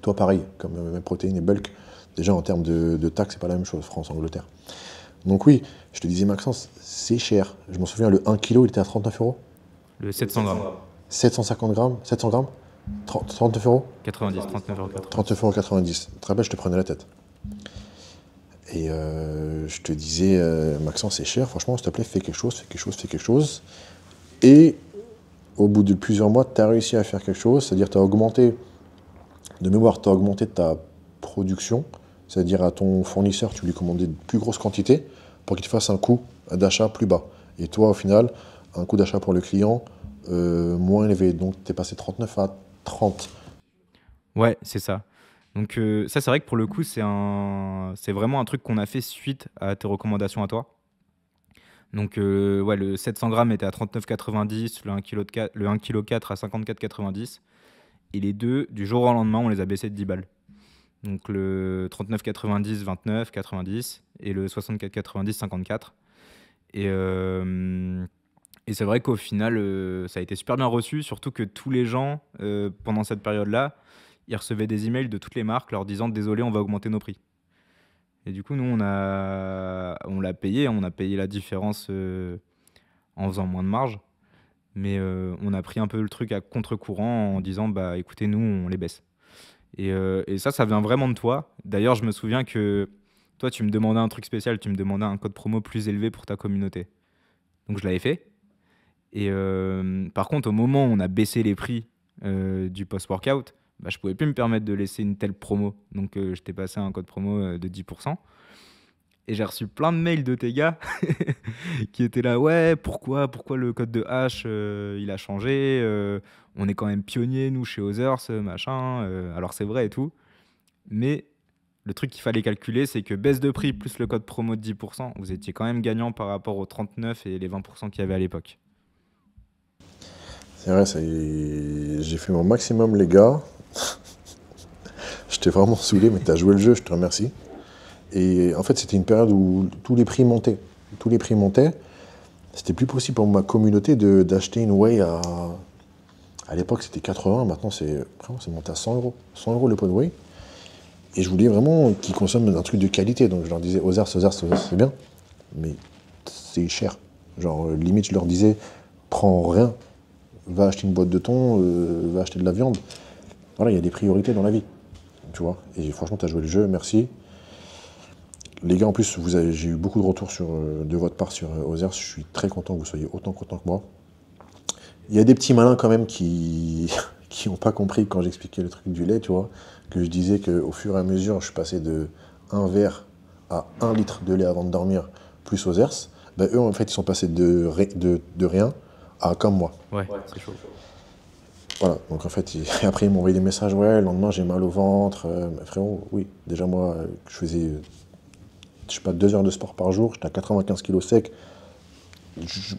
Toi, pareil, comme mes protéines et bulk. Déjà, en termes de taxes, c'est pas la même chose, France, Angleterre. Donc oui, je te disais, Maxence, c'est cher. Je m'en souviens, le 1 kg, il était à 39 euros. Le 700 grammes. 750 grammes, 700 grammes 39 euros 90, 39 euros. 39,90 euros. Tu te rappelles, je te prenais la tête. Et je te disais, Maxence, c'est cher, franchement, s'il te plaît, fais quelque chose. Et au bout de plusieurs mois, tu as réussi à faire quelque chose, c'est-à-dire tu as augmenté, de mémoire, tu as augmenté ta production, c'est-à-dire à ton fournisseur, tu lui commandais de plus grosses quantités pour qu'il te fasse un coût d'achat plus bas. Et toi, au final, un coût d'achat pour le client moins élevé. Donc, tu es passé 39 à 30. Ouais, c'est ça. Donc ça, c'est vrai que pour le coup, c'est vraiment un truc qu'on a fait suite à tes recommandations à toi. Donc ouais, le 700 grammes était à 39,90, le 1,4 kg à 54,90. Et les deux, du jour au lendemain, on les a baissés de 10 balles. Donc le 39,90, 29,90 et le 64,90, 54. Et c'est vrai qu'au final, ça a été super bien reçu, surtout que tous les gens, pendant cette période-là, ils recevaient des emails de toutes les marques leur disant « Désolé, on va augmenter nos prix ». Et du coup, nous, on l'a payé, on a payé la différence en faisant moins de marge. Mais on a pris un peu le truc à contre-courant en disant « Bah écoutez, nous, on les baisse ». Et ça vient vraiment de toi. D'ailleurs, je me souviens que toi, tu me demandais un truc spécial, tu me demandais un code promo plus élevé pour ta communauté. Donc je l'avais fait. Et par contre, au moment où on a baissé les prix du post-workout, bah, je pouvais plus me permettre de laisser une telle promo. Donc je t'ai passé un code promo de 10%. Et j'ai reçu plein de mails de tes gars qui étaient là, ouais, pourquoi le code de H il a changé, on est quand même pionniers, nous, chez Others, machin. Alors c'est vrai et tout. Mais le truc qu'il fallait calculer, c'est que baisse de prix plus le code promo de 10%, vous étiez quand même gagnant par rapport aux 39 et les 20% qu'il y avait à l'époque. C'est vrai, j'ai fait mon maximum, les gars. Je t'ai vraiment saoulé, mais tu as joué le jeu, je te remercie. Et en fait, c'était une période où tous les prix montaient. C'était plus possible pour ma communauté d'acheter une whey à l'époque, c'était 80, maintenant c'est monté à 100 euros. 100 euros le pot de whey. Et je voulais vraiment qu'ils consomment un truc de qualité. Donc je leur disais, Others, c'est bien. Mais c'est cher. Genre, limite, je leur disais, prends rien, va acheter une boîte de thon, va acheter de la viande. Voilà, il y a des priorités dans la vie, tu vois. Et franchement, tu as joué le jeu, merci. Les gars, en plus, j'ai eu beaucoup de retours de votre part sur Ozers. Je suis très content que vous soyez autant contents que moi. Il y a des petits malins quand même qui n'ont pas compris quand j'expliquais le truc du lait, tu vois, que je disais qu'au fur et à mesure, je suis passé de 1 verre à 1 litre de lait avant de dormir, plus Ozers. Ben, eux, en fait, ils sont passés de rien à comme moi. Ouais, c'est chaud. Voilà, donc en fait, après, ils m'ont envoyé des messages, ouais, le lendemain, j'ai mal au ventre. Frérot, oui, déjà, moi, je faisais, je sais pas, 2 heures de sport par jour, j'étais à 95 kilos sec.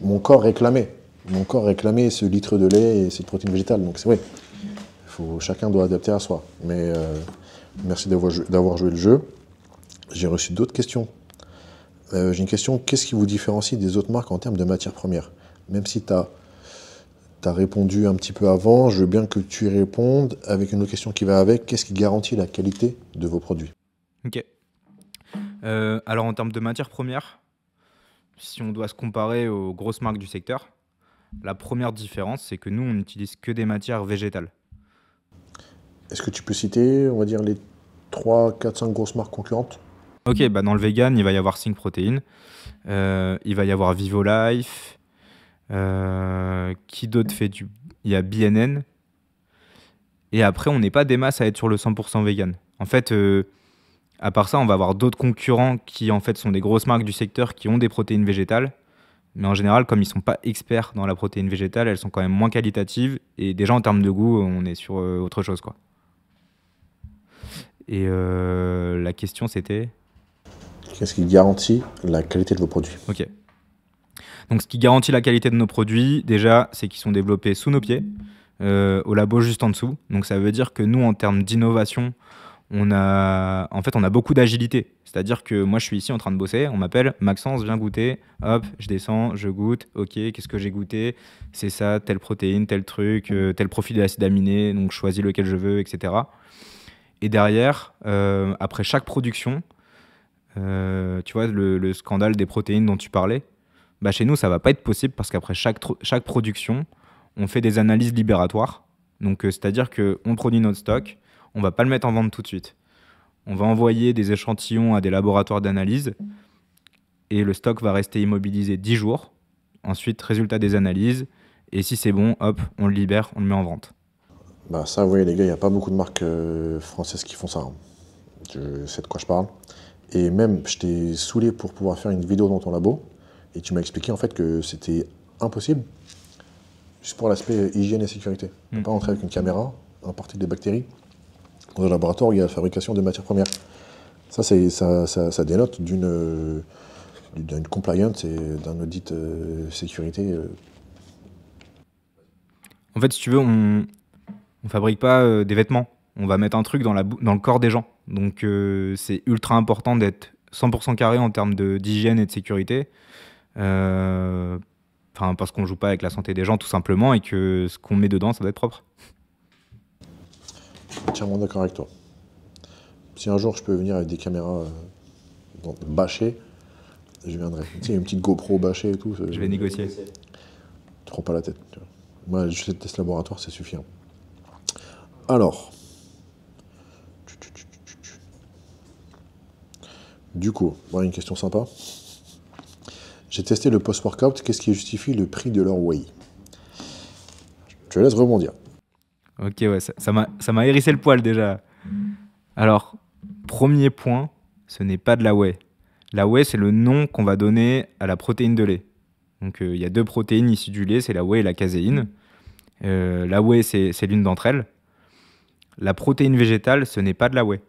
Mon corps réclamait ce litre de lait et cette protéine végétale. Donc c'est vrai, chacun doit adapter à soi. Mais merci d'avoir joué le jeu. J'ai reçu d'autres questions. J'ai une question, qu'est-ce qui vous différencie des autres marques en termes de matières premières? Même si tu as répondu un petit peu avant, je veux bien que tu y répondes avec une autre question qui va avec. Qu'est-ce qui garantit la qualité de vos produits? Ok. Alors en termes de matières premières, si on doit se comparer aux grosses marques du secteur, la première différence, c'est que nous, on n'utilise que des matières végétales. Est-ce que tu peux citer, on va dire, les 3, 4, 5 grosses marques concurrentes? Ok, bah dans le vegan, il va y avoir Sync Protein, il va y avoir VivoLife, qui d'autre fait du... Il y a BNN, et après, on n'est pas des masses à être sur le 100% vegan. En fait, à part ça, on va avoir d'autres concurrents qui, en fait, sont des grosses marques du secteur qui ont des protéines végétales. Mais en général, comme ils ne sont pas experts dans la protéine végétale, elles sont quand même moins qualitatives. Et déjà, en termes de goût, on est sur autre chose, quoi. Et la question, c'était... Qu'est-ce qui garantit la qualité de vos produits? Ok. Donc, ce qui garantit la qualité de nos produits, déjà, c'est qu'ils sont développés sous nos pieds, au labo juste en dessous. Donc, ça veut dire que nous, en termes d'innovation, on a beaucoup d'agilité. C'est-à-dire que moi, je suis ici en train de bosser, on m'appelle, Maxence, viens goûter, hop, je descends, je goûte, ok, qu'est-ce que j'ai goûté? C'est ça, telle protéine, tel truc, tel profil d'acide aminé, donc je choisis lequel je veux, etc. Et derrière, après chaque production, tu vois, le scandale des protéines dont tu parlais, bah chez nous, ça va pas être possible parce qu'après chaque production, on fait des analyses libératoires. Donc, c'est-à-dire qu'on produit notre stock, on va pas le mettre en vente tout de suite. On va envoyer des échantillons à des laboratoires d'analyse et le stock va rester immobilisé 10 jours. Ensuite, résultat des analyses. Et si c'est bon, hop, on le libère, on le met en vente. Bah ça, vous voyez les gars, il n'y a pas beaucoup de marques françaises qui font ça. Hein. Je sais de quoi je parle. Et même, je t'ai saoulé pour pouvoir faire une vidéo dans ton labo. Et tu m'as expliqué en fait que c'était impossible. Juste pour l'aspect hygiène et sécurité. On ne peut pas entrer avec une caméra, importer des bactéries dans un laboratoire où il y a la fabrication de matières premières. Ça dénote d'une compliance et d'un audit sécurité. En fait, si tu veux, on fabrique pas des vêtements. On va mettre un truc dans le corps des gens. Donc, c'est ultra important d'être 100% carré en termes d'hygiène et de sécurité. Parce qu'on joue pas avec la santé des gens, tout simplement, et que ce qu'on met dedans, ça doit être propre. Entièrement d'accord avec toi. Si un jour je peux venir avec des caméras bâchées, je viendrai. Tu sais, une petite GoPro bâchée et tout. Je vais négocier. Tu prends pas la tête. Tu vois. Moi, je fais le test laboratoire, c'est suffisant. Alors. Du coup, voilà une question sympa. J'ai testé le post-workout. Qu'est-ce qui justifie le prix de leur whey? Je te laisse rebondir. Ok, ouais, ça m'a hérissé le poil déjà. Alors, premier point, ce n'est pas de la whey. La whey, c'est le nom qu'on va donner à la protéine de lait. Donc, il y a 2 protéines issues du lait, c'est la whey et la caséine. La whey, c'est l'une d'entre elles. La protéine végétale, ce n'est pas de la whey.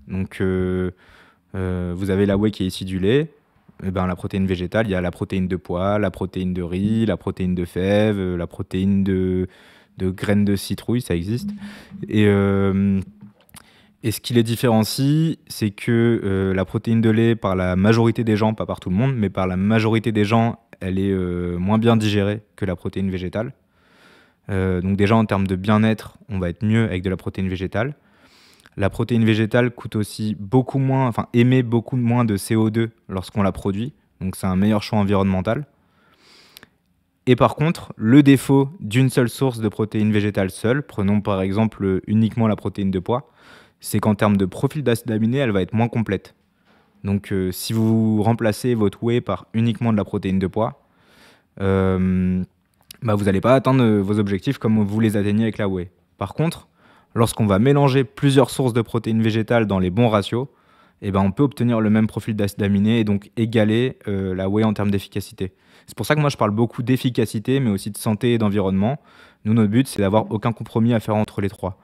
Donc, vous avez la whey qui est issue du lait. Et ben, la protéine végétale, il y a la protéine de pois, la protéine de riz, la protéine de fèves, la protéine de graines de citrouille, ça existe. Et ce qui les différencie, c'est que la protéine de lait, par la majorité des gens, pas par tout le monde, mais par la majorité des gens, elle est moins bien digérée que la protéine végétale. Donc déjà, en termes de bien-être, on va être mieux avec de la protéine végétale. La protéine végétale coûte aussi émet beaucoup moins de CO2 lorsqu'on la produit. Donc c'est un meilleur choix environnemental. Et par contre, le défaut d'une seule source de protéines végétales seule, prenons par exemple uniquement la protéine de pois, c'est qu'en termes de profil d'acides aminés, elle va être moins complète. Donc si vous remplacez votre whey par uniquement de la protéine de pois, vous n'allez pas atteindre vos objectifs comme vous les atteignez avec la whey. Par contre, lorsqu'on va mélanger plusieurs sources de protéines végétales dans les bons ratios, on peut obtenir le même profil d'acides aminés et donc égaler la whey en termes d'efficacité. C'est pour ça que moi je parle beaucoup d'efficacité, mais aussi de santé et d'environnement. Nous, notre but, c'est d'avoir aucun compromis à faire entre les trois.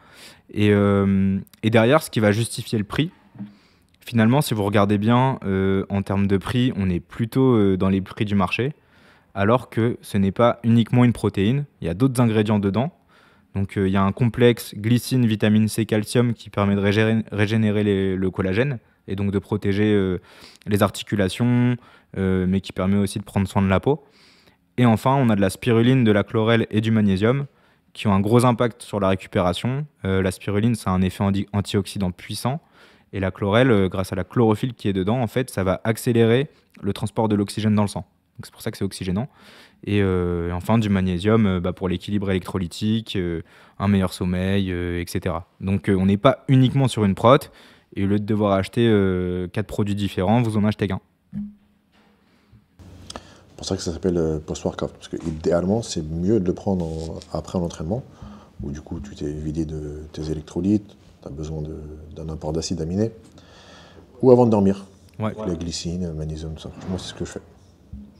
Et derrière, ce qui va justifier le prix, finalement, si vous regardez bien, en termes de prix, on est plutôt dans les prix du marché, alors que ce n'est pas uniquement une protéine, il y a d'autres ingrédients dedans. Donc il y a un complexe glycine, vitamine C, calcium qui permet de régénérer le collagène et donc de protéger les articulations, mais qui permet aussi de prendre soin de la peau. Et enfin, on a de la spiruline, de la chlorelle et du magnésium qui ont un gros impact sur la récupération. La spiruline, ça a un effet antioxydant puissant. Et la chlorelle, grâce à la chlorophylle qui est dedans, en fait, ça va accélérer le transport de l'oxygène dans le sang. Donc c'est pour ça que c'est oxygénant. Et enfin, du magnésium pour l'équilibre électrolytique, un meilleur sommeil, etc. Donc on n'est pas uniquement sur une prot. Et au lieu de devoir acheter 4 produits différents, vous en achetez qu'un. C'est pour ça que ça s'appelle post-workout. Parce que idéalement, c'est mieux de le prendre après un entraînement, où du coup, tu t'es vidé de tes électrolytes, tu as besoin d'un apport d'acides aminés, ou avant de dormir. Ouais. La glycine, le magnésium, tout ça. Moi, c'est ce que je fais.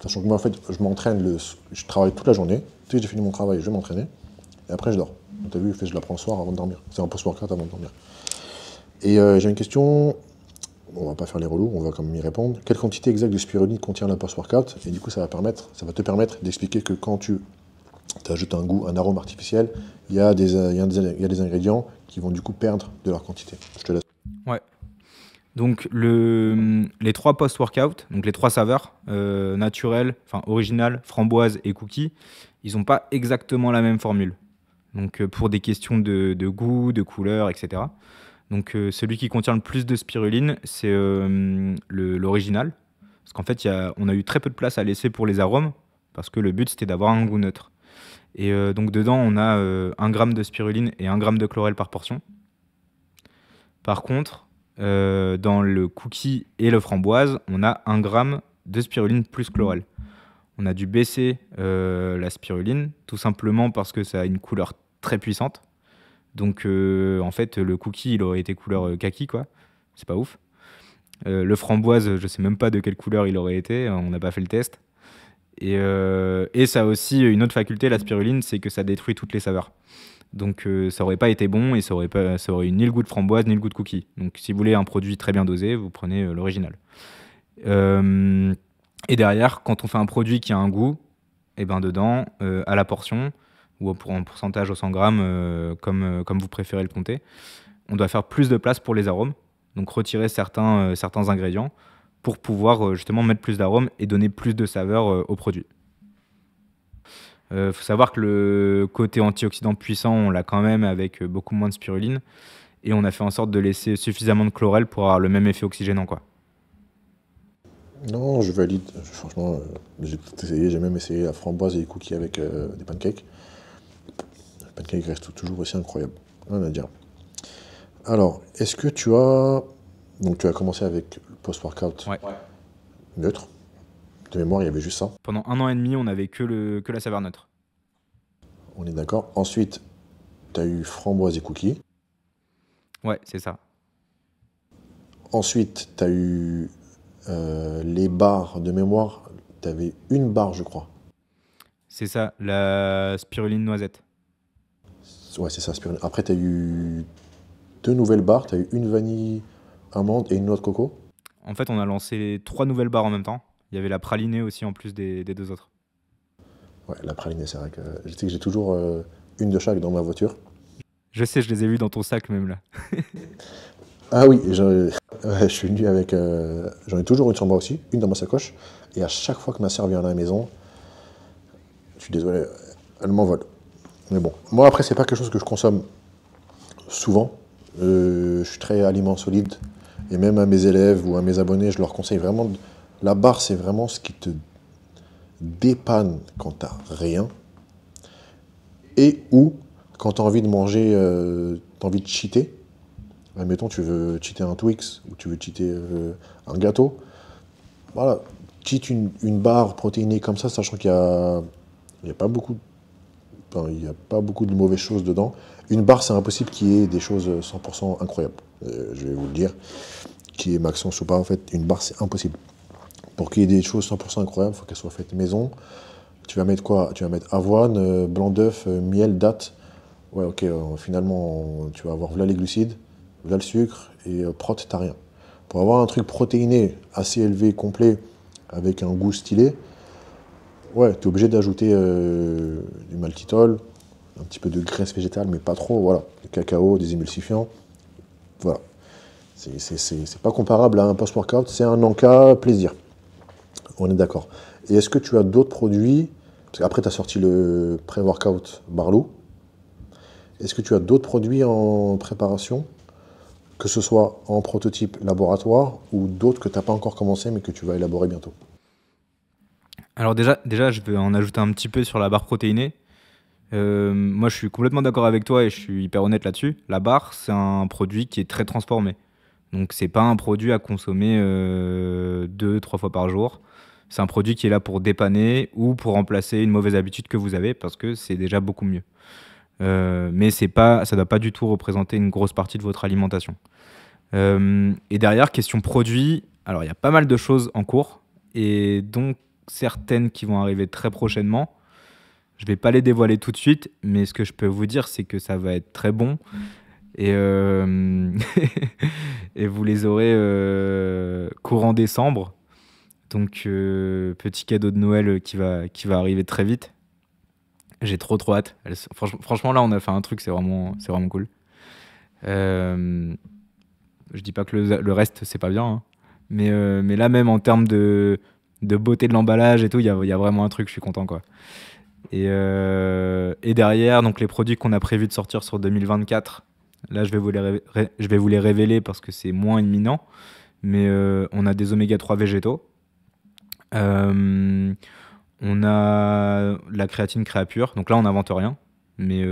Sachant que moi, en fait, je m'entraîne, je travaille toute la journée. Tu sais, j'ai fini mon travail, je vais m'entraîner. Et après, je dors. Tu as vu, je la prends le soir avant de dormir. C'est un post-workout avant de dormir. Et j'ai une question, on va pas faire les relous, on va quand même y répondre. Quelle quantité exacte de spiruline contient la post-workout? Et du coup, ça va te permettre d'expliquer que quand tu ajoutes un goût, un arôme artificiel, il y a des ingrédients qui vont du coup perdre de leur quantité. Je te laisse. Ouais. Donc les 3 post-workout, donc les 3 saveurs, naturelles, originales, framboise et cookies, ils n'ont pas exactement la même formule. Donc pour des questions de goût, de couleur, etc. Donc celui qui contient le plus de spiruline, c'est l'original. Parce qu'en fait, on a eu très peu de place à laisser pour les arômes, parce que le but, c'était d'avoir un goût neutre. Et donc dedans, on a 1 g de spiruline et 1 g de chlorelle par portion. Par contre, dans le cookie et le framboise, on a 1 g de spiruline plus chlorelle. On a dû baisser la spiruline, tout simplement parce que ça a une couleur très puissante. Donc en fait, le cookie, il aurait été couleur kaki, quoi. C'est pas ouf. Le framboise, je sais même pas de quelle couleur il aurait été, on n'a pas fait le test. Et ça a aussi une autre faculté, la spiruline, c'est que ça détruit toutes les saveurs. Donc ça aurait pas été bon et ça aurait eu ni le goût de framboise ni le goût de cookie. Donc si vous voulez un produit très bien dosé, vous prenez l'original. Et derrière, quand on fait un produit qui a un goût, et dedans, à la portion, ou pour un pourcentage au 100 grammes, comme vous préférez le compter, on doit faire plus de place pour les arômes, donc retirer certains ingrédients pour pouvoir justement mettre plus d'arômes et donner plus de saveur au produit. Faut savoir que le côté antioxydant puissant, on l'a quand même avec beaucoup moins de spiruline, et on a fait en sorte de laisser suffisamment de chlorelle pour avoir le même effet oxygénant, quoi. Non, je valide. Franchement, j'ai tout essayé. J'ai même essayé la framboise et les cookies avec des pancakes. Les pancakes restent toujours aussi incroyables. Rien à dire. Alors, est-ce que tu as commencé avec le post-workout neutre? De mémoire, il y avait juste ça. Pendant 1 an et demi, on n'avait que la saveur neutre. On est d'accord. Ensuite, tu as eu framboise et cookies. Ouais, c'est ça. Ensuite, tu as eu les barres de mémoire. Tu avais une barre, je crois. C'est ça, la spiruline noisette. Ouais, c'est ça, spiruline. Après, tu as eu 2 nouvelles barres. Tu as eu une vanille amande et une noix de coco. En fait, on a lancé 3 nouvelles barres en même temps. Il y avait la pralinée aussi en plus des 2 autres. Ouais, la pralinée, c'est vrai que je sais que j'ai toujours une de chaque dans ma voiture. Je sais, je les ai vus dans ton sac même là. Ah oui, je suis venu avec... j'en ai toujours une sur moi aussi, une dans ma sacoche. Et à chaque fois que ma soeur vient à la maison, je suis désolé, elle m'envole. Mais bon, moi après, c'est pas quelque chose que je consomme souvent. Je suis très aliment solide. Et même à mes élèves ou à mes abonnés, je leur conseille vraiment La barre, c'est vraiment ce qui te dépanne quand tu n'as rien et ou quand tu as envie de manger, tu as envie de cheater. Admettons, tu veux cheater un Twix ou tu veux cheater un gâteau. Voilà, cheat une barre protéinée comme ça, sachant il y a pas beaucoup, enfin, il y a pas beaucoup de mauvaises choses dedans. Une barre, c'est impossible qu'il y ait des choses 100% incroyables. Je vais vous le dire. Qui est Maxence ou pas, en fait, une barre, c'est impossible. Pour qu'il y ait des choses 100% incroyables, il faut qu'elles soient faites maison. Tu vas mettre quoi? Tu vas mettre avoine, blanc d'œuf, miel, date. Ouais, ok, finalement, tu vas avoir voilà les glucides, voilà le sucre, et prot, t'as rien. Pour avoir un truc protéiné assez élevé, complet, avec un goût stylé, ouais, tu es obligé d'ajouter du maltitol, un petit peu de graisse végétale, mais pas trop, voilà. Du cacao, des émulsifiants, voilà. C'est pas comparable à un post-workout, c'est un encas plaisir. On est d'accord. Et est-ce que tu as d'autres produits? Parce qu'après, tu as sorti le pré-workout Barlou. Est-ce que tu as d'autres produits en préparation, que ce soit en prototype laboratoire ou d'autres que tu n'as pas encore commencé mais que tu vas élaborer bientôt? Alors déjà, je vais en ajouter un petit peu sur la barre protéinée. Moi, je suis complètement d'accord avec toi et je suis hyper honnête là-dessus. La barre, c'est un produit qui est très transformé. Donc, c'est pas un produit à consommer 2, 3 fois par jour. C'est un produit qui est là pour dépanner ou pour remplacer une mauvaise habitude que vous avez parce que c'est déjà beaucoup mieux. Mais ça ne doit pas du tout représenter une grosse partie de votre alimentation. Et derrière, question produit, alors il y a pas mal de choses en cours et donc certaines qui vont arriver très prochainement. Je vais pas les dévoiler tout de suite, mais ce que je peux vous dire, c'est que ça va être très bon et, et vous les aurez courant décembre. Donc petit cadeau de Noël qui va arriver très vite. J'ai trop hâte. Franchement, là, on a fait un truc, c'est vraiment cool. Euh, je dis pas que le reste, c'est pas bien, hein. Mais là, même en termes de beauté de l'emballage et tout, il y a vraiment un truc, je suis content, quoi. Et derrière, donc les produits qu'on a prévu de sortir sur 2024, là, je vais vous les révéler parce que c'est moins imminent. Mais on a des oméga 3 végétaux. Euh, on a la créatine Créapure. Donc là, on n'invente rien. Mais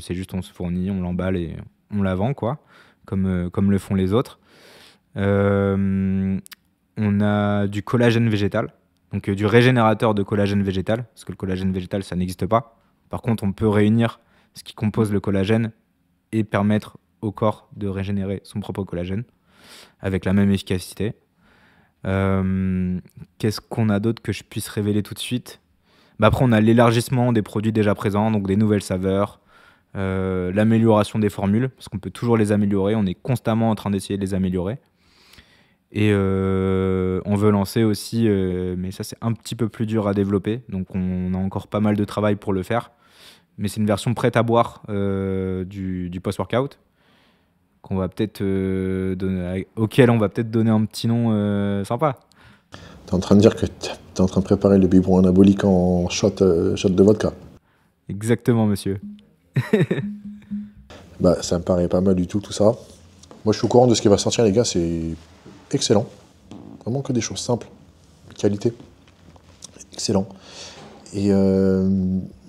c'est juste, on se fournit, on l'emballe et on la vend, quoi. Comme le font les autres. Euh, on a du collagène végétal. Donc du régénérateur de collagène végétal. Parce que le collagène végétal, ça n'existe pas. Par contre, on peut réunir ce qui compose le collagène et permettre au corps de régénérer son propre collagène avec la même efficacité. Qu'est-ce qu'on a d'autre que je puisse révéler tout de suite? Après, on a l'élargissement des produits déjà présents, donc des nouvelles saveurs, l'amélioration des formules, parce qu'on peut toujours les améliorer, on est constamment en train d'essayer de les améliorer. Et on veut lancer aussi, mais ça c'est un petit peu plus dur à développer, donc on a encore pas mal de travail pour le faire. Mais c'est une version prête à boire du post-workout qu'on va peut-être auquel on va peut-être donner un petit nom sympa. Tu es en train de dire que tu es en train de préparer le biberon anabolique en shot de vodka. Exactement, monsieur. Bah, ça me paraît pas mal du tout ça. Moi, je suis au courant de ce qui va sortir, les gars, c'est excellent. Vraiment que des choses simples, qualité, excellent. Et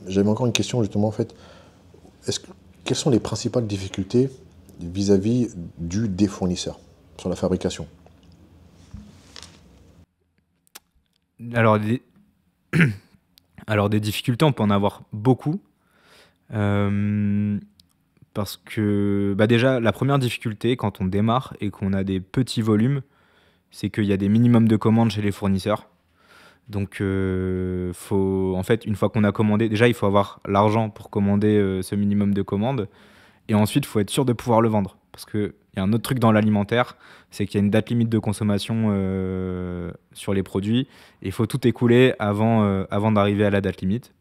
j'avais encore une question, justement, en fait. Quelles sont les principales difficultés vis-à-vis des fournisseurs sur la fabrication? Alors, Alors des difficultés, on peut en avoir beaucoup. Euh, Parce que déjà, la première difficulté quand on démarre et qu'on a des petits volumes, c'est qu'il y a des minimums de commandes chez les fournisseurs. Donc, en fait, une fois qu'on a commandé, déjà, il faut avoir l'argent pour commander ce minimum de commandes. Et ensuite, il faut être sûr de pouvoir le vendre. Parce qu'il y a un autre truc dans l'alimentaire, c'est qu'il y a une date limite de consommation sur les produits. Et il faut tout écouler avant d'arriver à la date limite.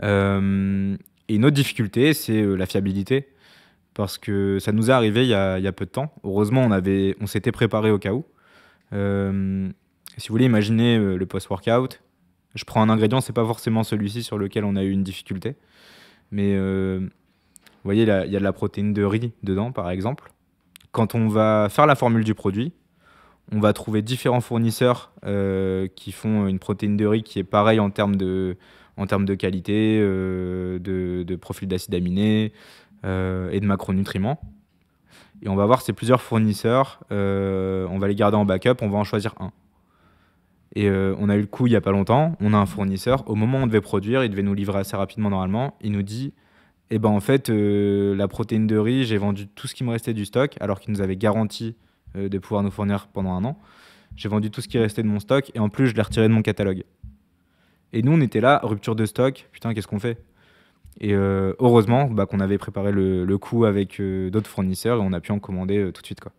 Euh, et une autre difficulté, c'est la fiabilité. Parce que ça nous est arrivé il y a peu de temps. Heureusement, on s'était préparé au cas où. Euh, Si vous voulez imaginer le post-workout, je prends un ingrédient, c'est pas forcément celui-ci sur lequel on a eu une difficulté. Mais vous voyez, il y a de la protéine de riz dedans, par exemple. Quand on va faire la formule du produit, On va trouver différents fournisseurs qui font une protéine de riz qui est pareille en termes de qualité, de profil d'acides aminés et de macronutriments. Et on va voir ces plusieurs fournisseurs, on va les garder en backup, on va en choisir un. Et on a eu le coup il n'y a pas longtemps, on a un fournisseur, au moment où on devait produire, il devait nous livrer assez rapidement normalement, il nous dit eh ben en fait, la protéine de riz, j'ai vendu tout ce qui me restait du stock, alors qu'il nous avait garanti de pouvoir nous fournir pendant un an. J'ai vendu tout ce qui restait de mon stock, et en plus, je l'ai retiré de mon catalogue. Et nous, on était là, rupture de stock, putain, qu'est-ce qu'on fait? Et heureusement qu'on avait préparé le coup avec d'autres fournisseurs, et on a pu en commander tout de suite, quoi.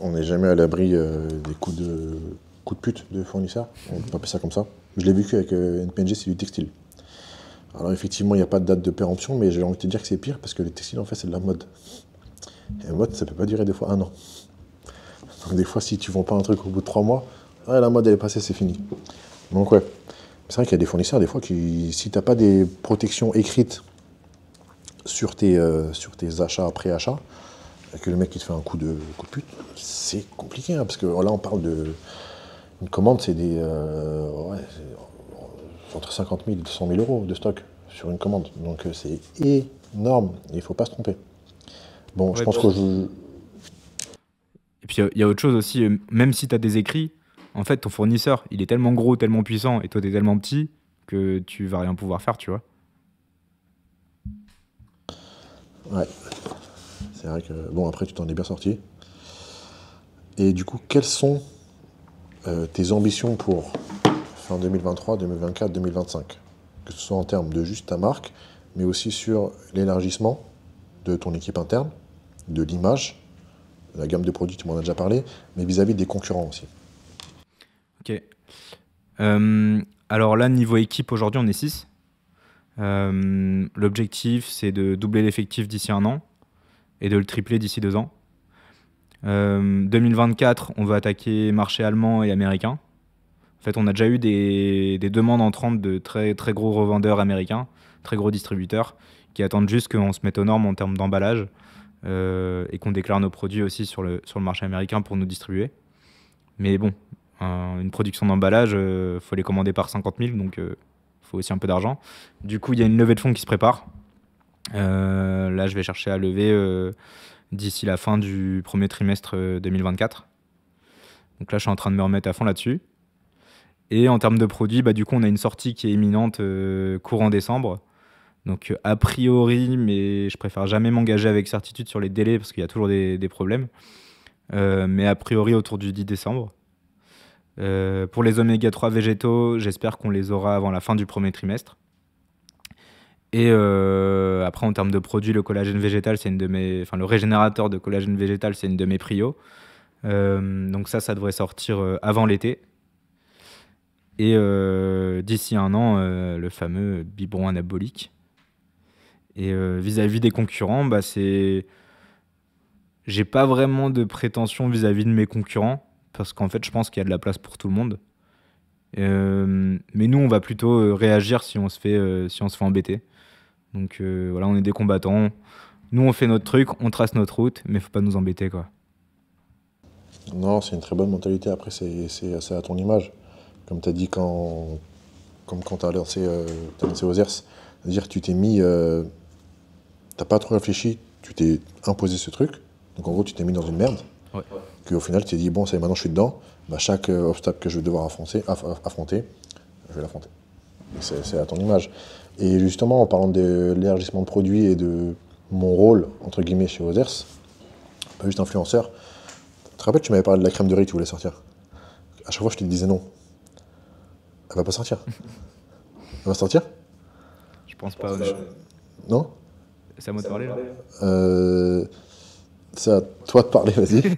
On n'est jamais à l'abri des coups de pute de fournisseurs, on peut appeler ça comme ça. Je l'ai vécu avec NPNG, c'est du textile. Alors effectivement, il n'y a pas de date de péremption, mais j'ai envie de te dire que c'est pire parce que le textile, en fait, c'est de la mode. Et la mode, ça peut pas durer des fois un an. Donc des fois, si tu vends pas un truc au bout de 3 mois, ouais, la mode, elle est passée, c'est fini. Donc ouais, c'est vrai qu'il y a des fournisseurs, des fois, qui, si t'as pas des protections écrites sur tes achats après achat, et que le mec, il te fait un coup de pute, c'est compliqué, hein, parce que là, on parle de... Une commande, c'est des... entre 50 000 et 200 000 euros de stock sur une commande. Donc c'est énorme, il ne faut pas se tromper. Bon, je pense que je... Et puis il y a autre chose aussi, même si tu as des écrits, en fait ton fournisseur, il est tellement gros, tellement puissant, et toi tu es tellement petit, que tu vas rien pouvoir faire, tu vois. Ouais, c'est vrai que... Bon, après, tu t'en es bien sorti. Et du coup, quelles sont tes ambitions pour fin 2023, 2024, 2025, que ce soit en termes de juste ta marque, mais aussi sur l'élargissement de ton équipe interne, de l'image, la gamme de produits, tu m'en as déjà parlé, mais vis-à-vis des concurrents aussi. Ok. Alors là, niveau équipe, aujourd'hui, on est 6. L'objectif, c'est de doubler l'effectif d'ici un an et de le tripler d'ici 2 ans. 2024, on va attaquer marché allemand et américain. En fait, on a déjà eu des demandes entrantes de très, très gros revendeurs américains, très gros distributeurs, qui attendent juste qu'on se mette aux normes en termes d'emballage et qu'on déclare nos produits aussi sur le marché américain pour nous distribuer. Mais bon, une production d'emballage, faut les commander par 50 000, donc faut aussi un peu d'argent. Du coup, il y a une levée de fonds qui se prépare. Là, je vais chercher à lever d'ici la fin du premier trimestre 2024. Donc là, je suis en train de me remettre à fond là-dessus. Et en termes de produits, du coup, on a une sortie qui est imminente courant décembre. Donc a priori, mais je préfère jamais m'engager avec certitude sur les délais parce qu'il y a toujours des problèmes. Mais a priori autour du 10 décembre. Pour les oméga 3 végétaux, j'espère qu'on les aura avant la fin du premier trimestre. Et après, en termes de produits, le collagène végétal, c'est le régénérateur de collagène végétal, c'est une de mes prios. Donc ça devrait sortir avant l'été. Et d'ici un an, le fameux biberon anabolique. Et vis-à-vis des concurrents, j'ai pas vraiment de prétention vis-à-vis de mes concurrents, parce qu'en fait, je pense qu'il y a de la place pour tout le monde. Mais nous, on va plutôt réagir si on se fait embêter. Donc voilà, on est des combattants. Nous, on fait notre truc, on trace notre route, mais faut pas nous embêter, quoi. Non, c'est une très bonne mentalité. Après, c'est à ton image. Comme tu as dit comme quand tu as lancé Ozers, c'est-à-dire que tu t'es mis, t'as pas trop réfléchi, tu t'es imposé ce truc. Donc en gros, tu t'es mis dans une merde. Ouais. Qu'au final, tu t'es dit, bon, ça y est, maintenant je suis dedans. Chaque obstacle que je vais devoir affronter, je vais l'affronter. C'est à ton image. Et justement, en parlant de l'élargissement de produits et de mon rôle, entre guillemets, chez Ozers, pas juste influenceur, tu te rappelles, tu m'avais parlé de la crème de riz que tu voulais sortir. À chaque fois, je te disais non. Elle va pas sortir. Elle va sortir? Je pense pas. Non? C'est à moi de parler, là. C'est à toi de parler, vas-y.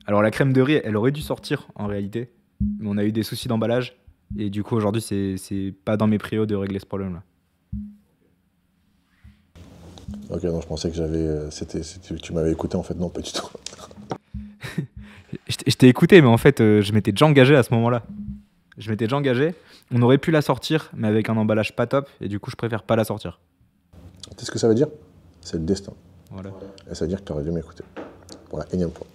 Alors la crème de riz, elle aurait dû sortir en réalité, mais on a eu des soucis d'emballage et du coup aujourd'hui c'est pas dans mes prios de régler ce problème là. Ok, non, je pensais que tu m'avais écouté, en fait, non, pas du tout. Je t'ai écouté, mais en fait je m'étais déjà engagé à ce moment-là. On aurait pu la sortir, mais avec un emballage pas top, et du coup je préfère pas la sortir. Tu sais ce que ça veut dire? C'est le destin. Voilà. Et ça veut dire que tu aurais dû m'écouter. Pour la énième fois.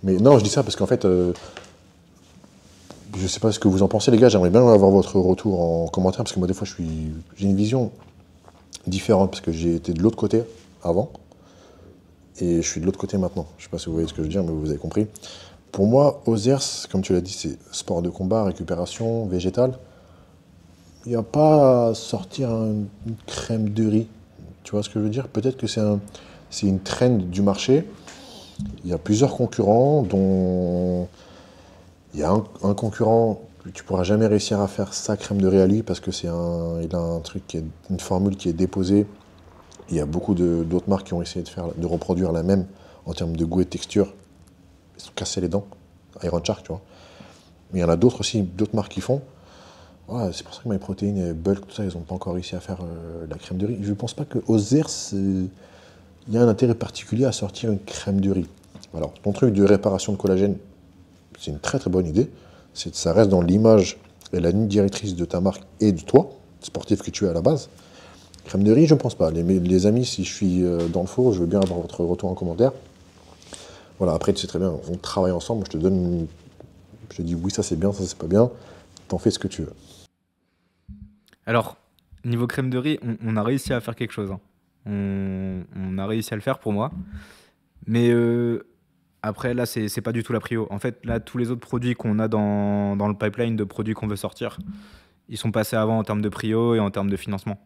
Mais non, je dis ça parce qu'en fait, je sais pas ce que vous en pensez, les gars. J'aimerais bien avoir votre retour en commentaire parce que moi, des fois, j'ai une vision différente parce que j'ai été de l'autre côté avant et je suis de l'autre côté maintenant. Je sais pas si vous voyez ce que je veux dire, mais vous avez compris. Pour moi, Others, comme tu l'as dit, c'est sport de combat, récupération, végétal. Il n'y a pas à sortir une crème de riz. Tu vois ce que je veux dire? Peut-être que c'est une trend du marché. Il y a plusieurs concurrents, dont il y a un concurrent que tu pourras jamais réussir à faire sa crème de riz à lui parce que il a un truc une formule qui est déposée. Il y a beaucoup d'autres marques qui ont essayé de reproduire la même en termes de goût et de texture. Ils se sont cassés les dents. Iron Shark, tu vois. Mais il y en a d'autres aussi, d'autres marques qui font. Ouais, c'est pour ça que MyProtein et Bulk, tout ça, ils n'ont pas encore réussi à faire la crème de riz. Je ne pense pas qu'aux Zers, il y a un intérêt particulier à sortir une crème de riz. Alors, ton truc de réparation de collagène, c'est une très très bonne idée. Ça reste dans l'image et la ligne directrice de ta marque et de toi, sportif que tu es à la base. Crème de riz, je ne pense pas. Les amis, si je suis dans le four, je veux bien avoir votre retour en commentaire. Voilà, après, tu sais très bien, on travaille ensemble, je te dis oui, ça c'est bien, ça c'est pas bien. T'en fais ce que tu veux. Alors, niveau crème de riz, on a réussi à faire quelque chose, hein. On a réussi à le faire pour moi. Mais après, là, c'est pas du tout la prio. En fait, là, tous les autres produits qu'on a dans le pipeline de produits qu'on veut sortir, ils sont passés avant en termes de prio et en termes de financement.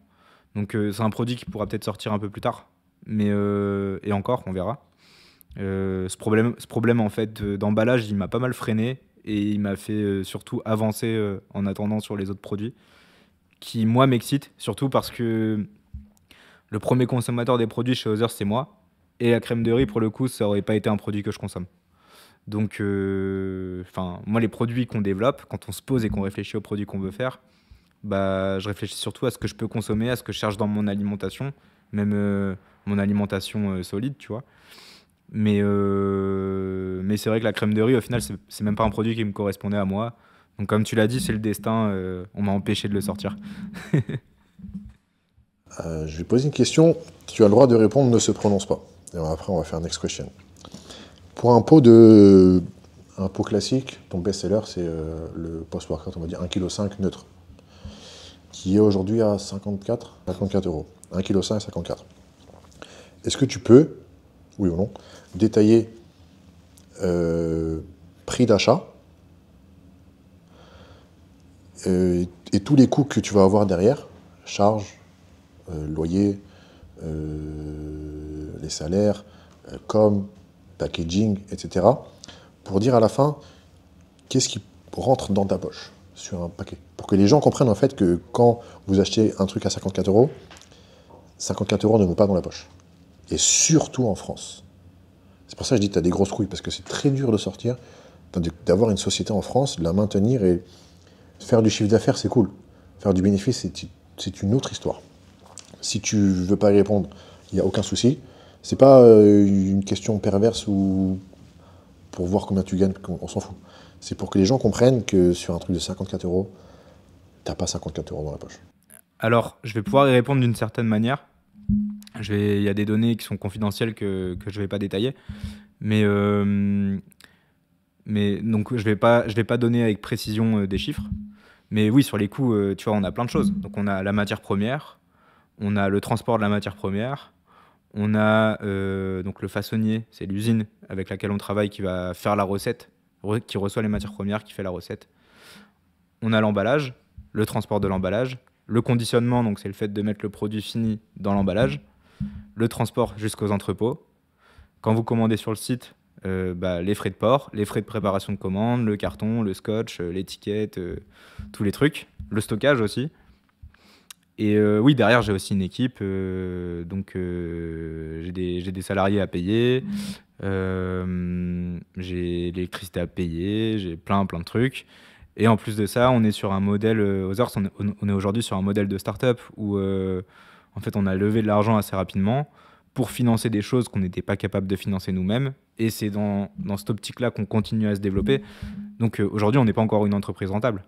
Donc, c'est un produit qui pourra peut-être sortir un peu plus tard. Mais, et encore, on verra. Ce problème en fait, d'emballage, il m'a pas mal freiné et il m'a fait surtout avancer en attendant sur les autres produits qui, moi, m'excitent. Surtout parce que le premier consommateur des produits chez Other, c'est moi. Et la crème de riz, pour le coup, ça aurait pas été un produit que je consomme. Donc, moi, les produits qu'on développe, quand on se pose et qu'on réfléchit aux produits qu'on veut faire, bah, je réfléchis surtout à ce que je peux consommer, à ce que je cherche dans mon alimentation, même mon alimentation solide, tu vois. Mais c'est vrai que la crème de riz, au final, c'est même pas un produit qui me correspondait à moi. Donc, comme tu l'as dit, c'est le destin. On m'a empêché de le sortir. Je vais poser une question. Tu as le droit de répondre, ne se prononce pas. Et après, on va faire un next question. Pour un pot classique, ton best-seller, c'est le post-workout, on va dire 1,5 kg neutre, qui est aujourd'hui à 54 euros. 1,5 kg et 54. Est-ce que tu peux, oui ou non, détailler prix d'achat et tous les coûts que tu vas avoir derrière, charges, loyer, les salaires, com, packaging, etc. Pour dire à la fin, qu'est-ce qui rentre dans ta poche sur un paquet. Pour que les gens comprennent en fait que quand vous achetez un truc à 54 euros, 54 euros ne vont pas dans la poche. Et surtout en France. C'est pour ça que je dis que tu as des grosses couilles, parce que c'est très dur de sortir, d'avoir une société en France, de la maintenir et faire du chiffre d'affaires, c'est cool. Faire du bénéfice, c'est une autre histoire. Si tu veux pas y répondre, il n'y a aucun souci. C'est pas une question perverse ou pour voir combien tu gagnes, on s'en fout. C'est pour que les gens comprennent que sur un truc de 54 euros, t'as pas 54 euros dans la poche. Alors, je vais pouvoir y répondre d'une certaine manière. Il y a des données qui sont confidentielles que je vais pas détailler. Mais donc, je vais pas donner avec précision des chiffres. Mais oui, sur les coûts, tu vois, on a plein de choses. Donc, on a la matière première, on a le transport de la matière première, on a donc le façonnier, c'est l'usine avec laquelle on travaille qui va faire la recette, qui reçoit les matières premières, qui fait la recette. On a l'emballage, le transport de l'emballage, le conditionnement, donc c'est le fait de mettre le produit fini dans l'emballage, le transport jusqu'aux entrepôts. Quand vous commandez sur le site, les frais de port, les frais de préparation de commande, le carton, le scotch, l'étiquette, tous les trucs, le stockage aussi. Et oui, derrière, j'ai aussi une équipe, donc j'ai des salariés à payer, j'ai l'électricité à payer, j'ai plein de trucs. Et en plus de ça, on est sur un modèle, Others, on est aujourd'hui sur un modèle de start-up où en fait, on a levé de l'argent assez rapidement pour financer des choses qu'on n'était pas capable de financer nous-mêmes. Et c'est dans cette optique-là qu'on continue à se développer. Donc aujourd'hui, on n'est pas encore une entreprise rentable.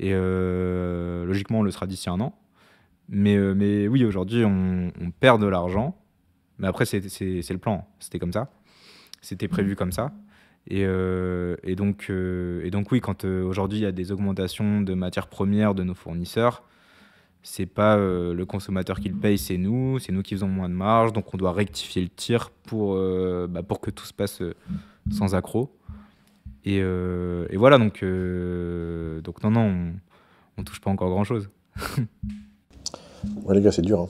Et logiquement, on le sera d'ici un an. Mais oui, aujourd'hui, on perd de l'argent, Mais après, c'est le plan, hein. C'était comme ça. C'était prévu comme ça. Et donc oui, quand aujourd'hui il y a des augmentations de matières premières de nos fournisseurs, c'est pas le consommateur qui le paye, c'est nous qui faisons moins de marge, donc on doit rectifier le tir pour que tout se passe sans accroc. Et voilà, donc non, on touche pas encore grand-chose. Ouais, les gars, c'est dur, hein.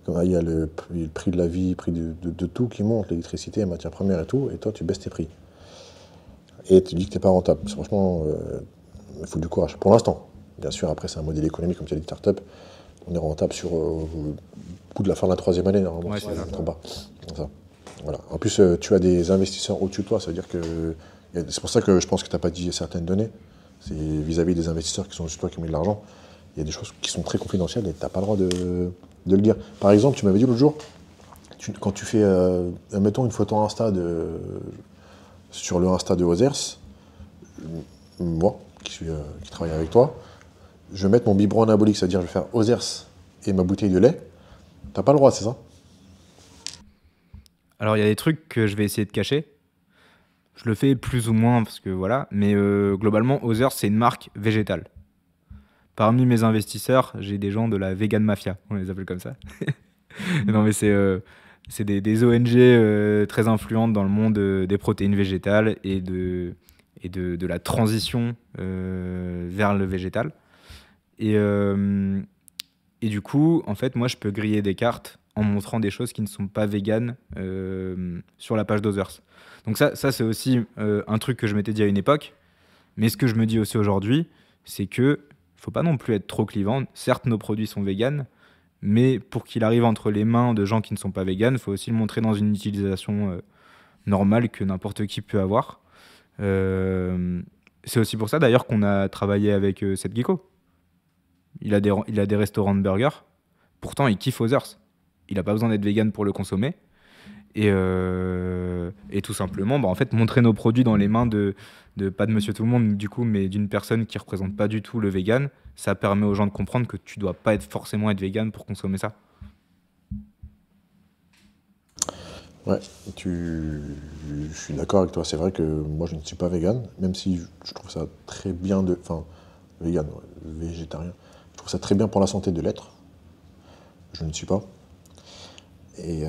Il y a le prix de la vie, le prix de tout qui monte, l'électricité, les matières premières et tout, et toi, tu baisses tes prix. Et tu dis que tu n'es pas rentable. Franchement, il faut du courage. Pour l'instant. Bien sûr, après, c'est un modèle économique, comme tu as dit, start-up. On est rentable sur le bout de la fin de la 3e année, normalement. Ouais, c'est ça. Trop bas. Ça. Voilà. En plus, tu as des investisseurs au-dessus de toi. Ça veut dire que. C'est pour ça que je pense que tu n'as pas dit certaines données. C'est vis-à-vis des investisseurs qui sont au-dessus de toi qui ont mis de l'argent. Il y a des choses qui sont très confidentielles et tu n'as pas le droit de le dire. Par exemple, tu m'avais dit l'autre jour, quand tu fais, mettons, une photo Insta sur le Insta de Ozers, moi, qui travaille avec toi, je vais mettre mon biberon anabolique, c'est-à-dire je vais faire Ozers et ma bouteille de lait. T'as pas le droit, c'est ça? Alors il y a des trucs que je vais essayer de cacher. Je le fais plus ou moins parce que voilà, mais globalement, Other c'est une marque végétale. Parmi mes investisseurs, j'ai des gens de la vegan mafia, on les appelle comme ça. Non mais c'est des ONG très influentes dans le monde des protéines végétales et de la transition vers le végétal. Et du coup, en fait, moi, je peux griller des cartes en montrant des choses qui ne sont pas véganes sur la page d'Others. Donc ça c'est aussi un truc que je m'étais dit à une époque. Mais ce que je me dis aussi aujourd'hui, c'est que faut pas non plus être trop clivant. Certes, nos produits sont véganes, mais pour qu'il arrive entre les mains de gens qui ne sont pas véganes, il faut aussi le montrer dans une utilisation normale que n'importe qui peut avoir. C'est aussi pour ça d'ailleurs qu'on a travaillé avec Seth Gecko. Il a des restaurants de burgers. Pourtant, il kiffe Others. Il n'a pas besoin d'être vegan pour le consommer. Et tout simplement, en fait, montrer nos produits dans les mains pas de monsieur tout le monde, du coup, mais d'une personne qui ne représente pas du tout le vegan, ça permet aux gens de comprendre que tu ne dois pas forcément être vegan pour consommer ça. Ouais, je suis d'accord avec toi. C'est vrai que moi, je ne suis pas vegan, même si je trouve ça très bien enfin, vegan, végétarien. Je trouve ça très bien pour la santé de l'être. Je ne suis pas. Et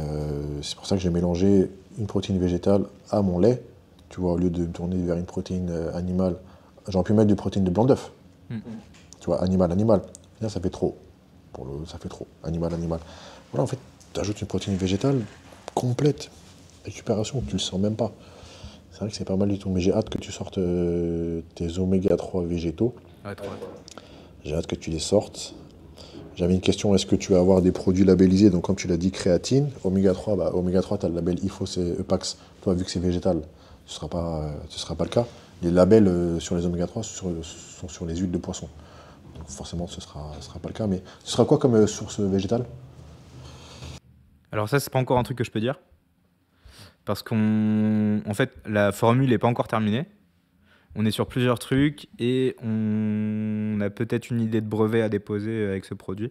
c'est pour ça que j'ai mélangé une protéine végétale à mon lait. Tu vois, au lieu de me tourner vers une protéine animale, j'aurais pu mettre des protéines de blanc d'œuf. Tu vois, animal. Là, ça fait trop. Ça fait trop. Animal. Voilà, en fait, tu ajoutes une protéine végétale complète. Récupération, tu le sens même pas. C'est vrai que c'est pas mal du tout. Mais j'ai hâte que tu sortes tes oméga 3 végétaux. Ouais, trop. J'ai hâte que tu les sortes. J'avais une question, est-ce que tu vas avoir des produits labellisés? Donc comme tu l'as dit, créatine, oméga 3, oméga 3, tu as le label IFOS et EPAX. Toi, vu que c'est végétal, ce ne sera pas le cas. Les labels sur les oméga 3 sont sur les huiles de poisson. Donc forcément, ce sera pas le cas. Mais ce sera quoi comme source végétale? Alors ça, c'est pas encore un truc que je peux dire. Parce en fait, la formule n'est pas encore terminée. On est sur plusieurs trucs et on a peut-être une idée de brevet à déposer avec ce produit.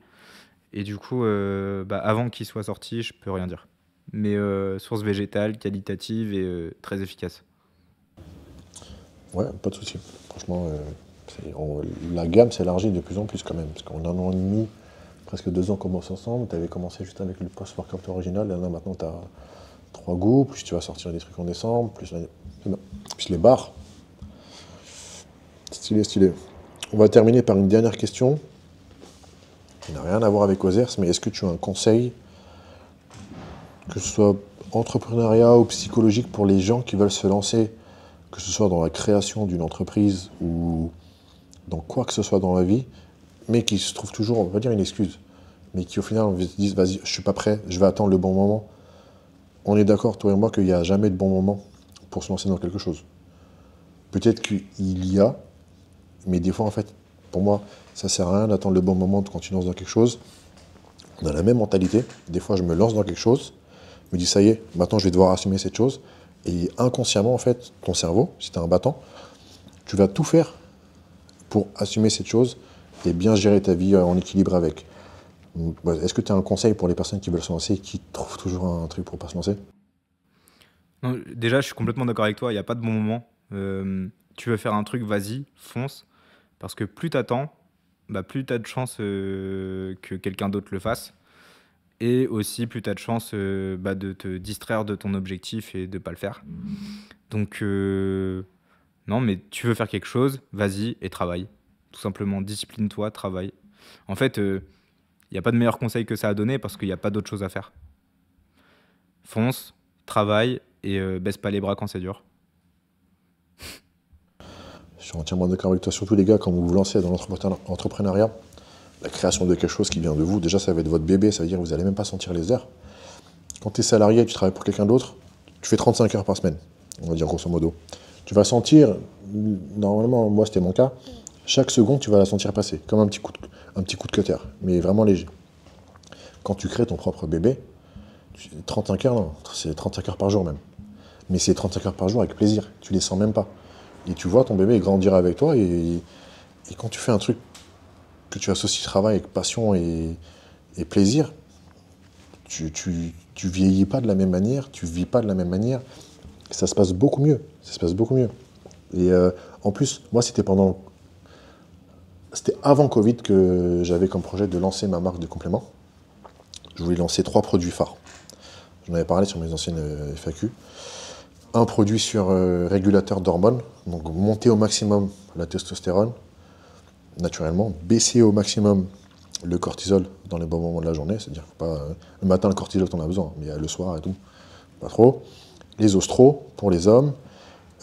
Et du coup, avant qu'il soit sorti, je peux rien dire. Mais source végétale, qualitative et très efficace. Ouais, pas de souci. Franchement, la gamme s'élargit de plus en plus quand même. Parce qu'en 1 an et demi, presque 2 ans qu'on bosse ensemble, tu avais commencé juste avec le post-workout original. Et là, maintenant, tu as 3 goûts, plus tu vas sortir des trucs en décembre, plus les bars. Stylé. On va terminer par une dernière question. qui n'a rien à voir avec Ozers, mais est-ce que tu as un conseil, que ce soit entrepreneuriat ou psychologique, pour les gens qui veulent se lancer, que ce soit dans la création d'une entreprise ou dans quoi que ce soit dans la vie, mais qui se trouvent toujours, on va dire une excuse, mais qui au final se disent, vas-y, je suis pas prêt, je vais attendre le bon moment. On est d'accord, toi et moi, qu'il n'y a jamais de bon moment pour se lancer dans quelque chose. Peut-être qu'il y a, mais des fois, en fait, pour moi, ça sert à rien d'attendre le bon moment quand tu te lances dans quelque chose. On a la même mentalité. Des fois, je me lance dans quelque chose, je me dis, ça y est, maintenant, je vais devoir assumer cette chose. Et inconsciemment, en fait, ton cerveau, si tu es un battant, tu vas tout faire pour assumer cette chose et bien gérer ta vie en équilibre avec. Est-ce que tu as un conseil pour les personnes qui veulent se lancer et qui trouvent toujours un truc pour pas se lancer? Non, déjà, je suis complètement d'accord avec toi, il n'y a pas de bon moment. Tu veux faire un truc, vas-y, fonce. Parce que plus t'attends, bah, plus t'as de chances que quelqu'un d'autre le fasse. Et aussi, plus t'as de chances bah, de te distraire de ton objectif et de pas le faire. Donc, non, mais tu veux faire quelque chose, vas-y et travaille. Tout simplement, discipline-toi, travaille. En fait, il n'y a pas de meilleur conseil que ça à donner parce qu'il n'y a pas d'autre chose à faire. Fonce, travaille et baisse pas les bras quand c'est dur. Je suis entièrement d'accord avec toi, surtout les gars, quand vous vous lancez dans l'entrepreneuriat, la création de quelque chose qui vient de vous, déjà ça va être votre bébé, ça veut dire que vous n'allez même pas sentir les heures. Quand tu es salarié, tu travailles pour quelqu'un d'autre, tu fais 35 heures par semaine, on va dire grosso modo. Tu vas sentir, normalement, moi c'était mon cas, chaque seconde tu vas la sentir passer, comme un petit coup de cutter, mais vraiment léger. Quand tu crées ton propre bébé, 35 heures, non, c'est 35 heures par jour même. Mais c'est 35 heures par jour avec plaisir, tu les sens même pas. Et tu vois ton bébé grandir avec toi, et quand tu fais un truc que tu associes travail avec passion et plaisir, tu vieillis pas de la même manière, tu vis pas de la même manière, ça se passe beaucoup mieux, ça se passe beaucoup mieux. Et en plus, moi c'était avant Covid que j'avais comme projet de lancer ma marque de compléments. Je voulais lancer 3 produits phares. J'en avais parlé sur mes anciennes FAQ. Un produit sur régulateur d'hormones, donc monter au maximum la testostérone, naturellement, baisser au maximum le cortisol dans les bons moments de la journée, c'est-à-dire pas le matin le cortisol t'en as besoin, mais le soir et tout, pas trop. Les ostros pour les hommes,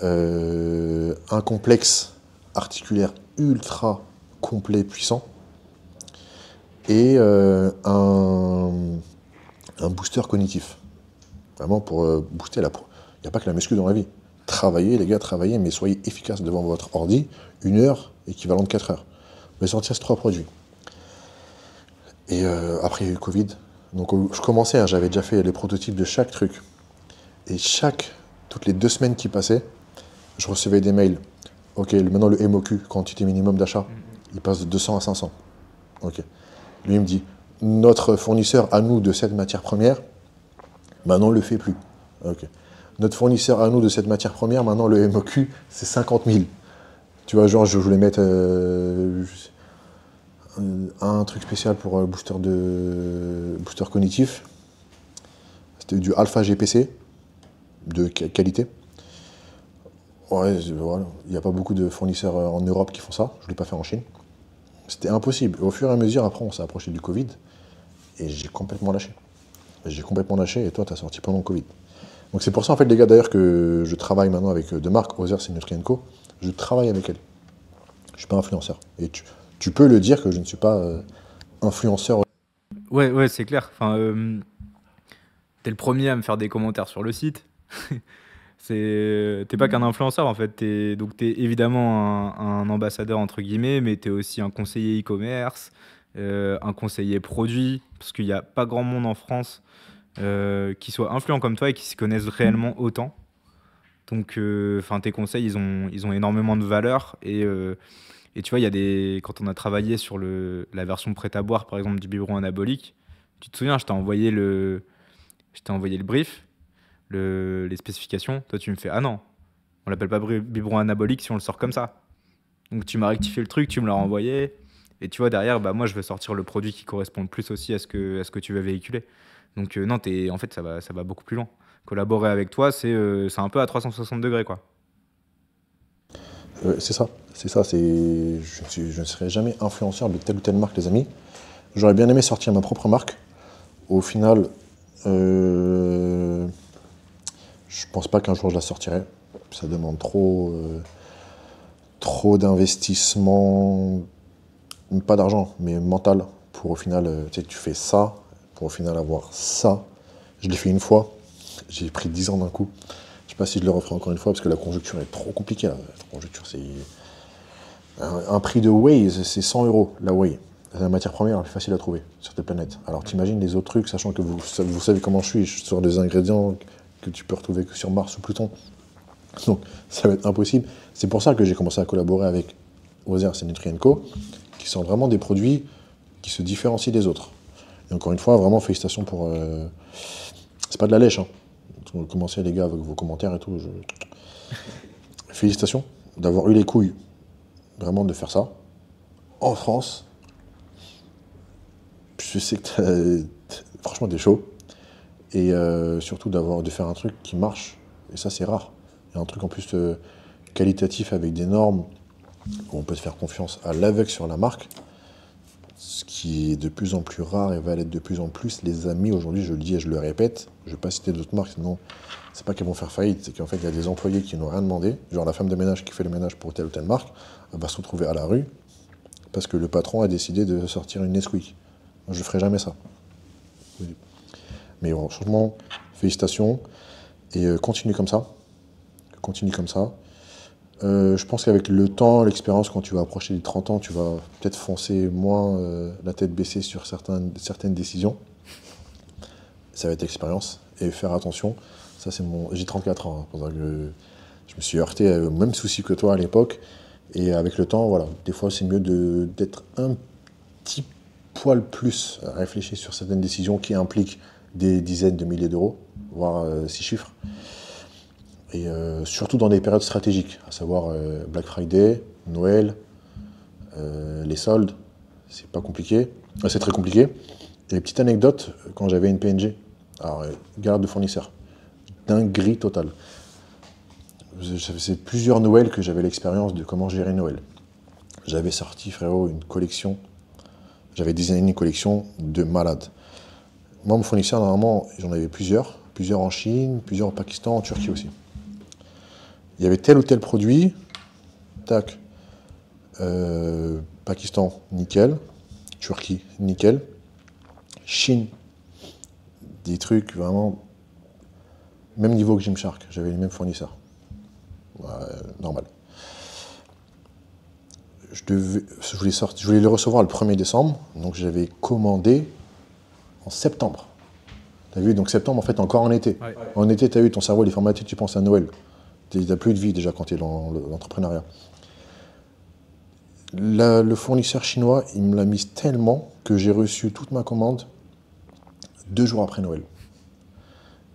un complexe articulaire ultra complet, puissant, et un booster cognitif, vraiment pour booster la peau. Il n'y a pas que la muscu dans la vie. Travaillez les gars, travaillez, mais soyez efficaces devant votre ordi, 1 heure équivalent de 4 heures. Je vais sortir ces 3 produits. Et après, il y a eu le Covid. Donc, je commençais, hein, j'avais déjà fait les prototypes de chaque truc. Et toutes les 2 semaines qui passaient, je recevais des mails. Ok, maintenant le MOQ, quantité minimum d'achat, il passe de 200 à 500. Ok. Lui, il me dit, notre fournisseur à nous de cette matière première, maintenant, ne le fait plus. Ok. Notre fournisseur à nous de cette matière première, maintenant, le MOQ, c'est 50 000. Tu vois, genre, je voulais mettre un truc spécial pour booster cognitif. C'était du alpha GPC de qualité. Ouais, voilà. Il n'y a pas beaucoup de fournisseurs en Europe qui font ça. Je ne l'ai pas fait en Chine. C'était impossible. Au fur et à mesure, après, on s'est approché du Covid et j'ai complètement lâché. Et toi, tu as sorti pendant le Covid. Donc c'est pour ça, en fait, les gars, d'ailleurs, que je travaille maintenant avec 2 marques, Others et Nutri&Co. Je travaille avec elles. Je ne suis pas influenceur. Et tu peux le dire que je ne suis pas influenceur. Ouais, c'est clair. Enfin, t'es le premier à me faire des commentaires sur le site. T'es pas qu'un influenceur en fait, donc t'es évidemment un ambassadeur entre guillemets, mais t'es aussi un conseiller e-commerce, un conseiller produit, parce qu'il n'y a pas grand monde en France qui soit influent comme toi et qui s'y connaissent réellement autant. Donc, tes conseils, ils ont énormément de valeur et tu vois, quand on a travaillé sur la version prête à boire, par exemple, du biberon anabolique, tu te souviens, je t'ai envoyé le brief, les spécifications. Toi, tu me fais, ah non, on l'appelle pas biberon anabolique si on le sort comme ça. Donc, tu m'as rectifié le truc, tu me l'as renvoyé. Et tu vois, derrière, bah, moi, je veux sortir le produit qui correspond le plus aussi à ce que tu veux véhiculer. Donc, non, en fait, ça va beaucoup plus loin. Collaborer avec toi, c'est un peu à 360 degrés, quoi. C'est ça. Je ne serai jamais influenceur de telle ou telle marque, les amis. J'aurais bien aimé sortir ma propre marque. Au final, je pense pas qu'un jour je la sortirai. Ça demande trop d'investissement, pas d'argent, mais mental, pour au final, tu fais ça, pour au final avoir ça. Je l'ai fait une fois, j'ai pris 10 ans d'un coup. Je sais pas si je le referai encore une fois, parce que la conjoncture est trop compliquée. Là. La conjoncture, c'est... Un prix de whey, c'est 100 €, la whey. C'est la matière première la plus facile à trouver sur cette planète. Alors t'imagines les autres trucs, sachant que vous savez comment je suis sur des ingrédients que tu peux retrouver que sur Mars ou Pluton. Donc ça va être impossible. C'est pour ça que j'ai commencé à collaborer avec Others et Nutri&Co, qui sont vraiment des produits qui se différencient des autres. Et encore une fois, vraiment, félicitations pour... C'est pas de la lèche, hein. Commencez les gars avec vos commentaires et tout. Félicitations d'avoir eu les couilles vraiment de faire ça. En France, je sais que franchement t'es chaud. Et surtout de faire un truc qui marche. Et ça c'est rare. Et un truc en plus qualitatif avec des normes où on peut se faire confiance à l'aveugle sur la marque. Ce qui est de plus en plus rare et va l'être de plus en plus. Les amis, aujourd'hui, je le dis et je le répète, je ne vais pas citer d'autres marques, sinon c'est pas qu'elles vont faire faillite, c'est qu'en fait, il y a des employés qui n'ont rien demandé. Genre la femme de ménage qui fait le ménage pour telle ou telle marque, elle va se retrouver à la rue parce que le patron a décidé de sortir une Nesquik. Moi, je ne ferai jamais ça. Mais bon, franchement, félicitations et continue comme ça. Continue comme ça. Je pense qu'avec le temps, l'expérience, quand tu vas approcher les 30 ans, tu vas peut-être foncer moins la tête baissée sur certaines décisions. Ça va être l'expérience et faire attention. Ça, c'est j'ai 34 ans, hein, pendant que je me suis heurté au même souci que toi à l'époque. Et avec le temps, voilà, des fois, c'est mieux d'être un petit poil plus à réfléchir sur certaines décisions qui impliquent des dizaines de milliers d'euros, voire 6 chiffres. Et surtout dans des périodes stratégiques, à savoir Black Friday, Noël, les soldes, c'est pas compliqué, c'est très compliqué. Et petite anecdote, quand j'avais une PNG, alors garde de fournisseur, dinguerie totale. C'est plusieurs Noëls que j'avais l'expérience de comment gérer Noël. J'avais sorti, frérot, une collection, j'avais designé une collection de malades. Moi, mon fournisseur, normalement, j'en avais plusieurs en Chine, plusieurs au Pakistan, en Turquie aussi. Il y avait tel ou tel produit, tac, Pakistan, nickel, Turquie, nickel, Chine, des trucs vraiment, même niveau que Gymshark, j'avais les mêmes fournisseurs, normal. Je voulais le recevoir le 1er décembre, donc j'avais commandé en septembre. T'as vu, donc septembre en fait encore en été. Ouais. En été, t'as vu, ton cerveau il est formaté, tu penses à Noël. Il n'y a plus de vie déjà quand tu es dans l'entrepreneuriat. Le fournisseur chinois, il me l'a mise tellement que j'ai reçu toute ma commande 2 jours après Noël.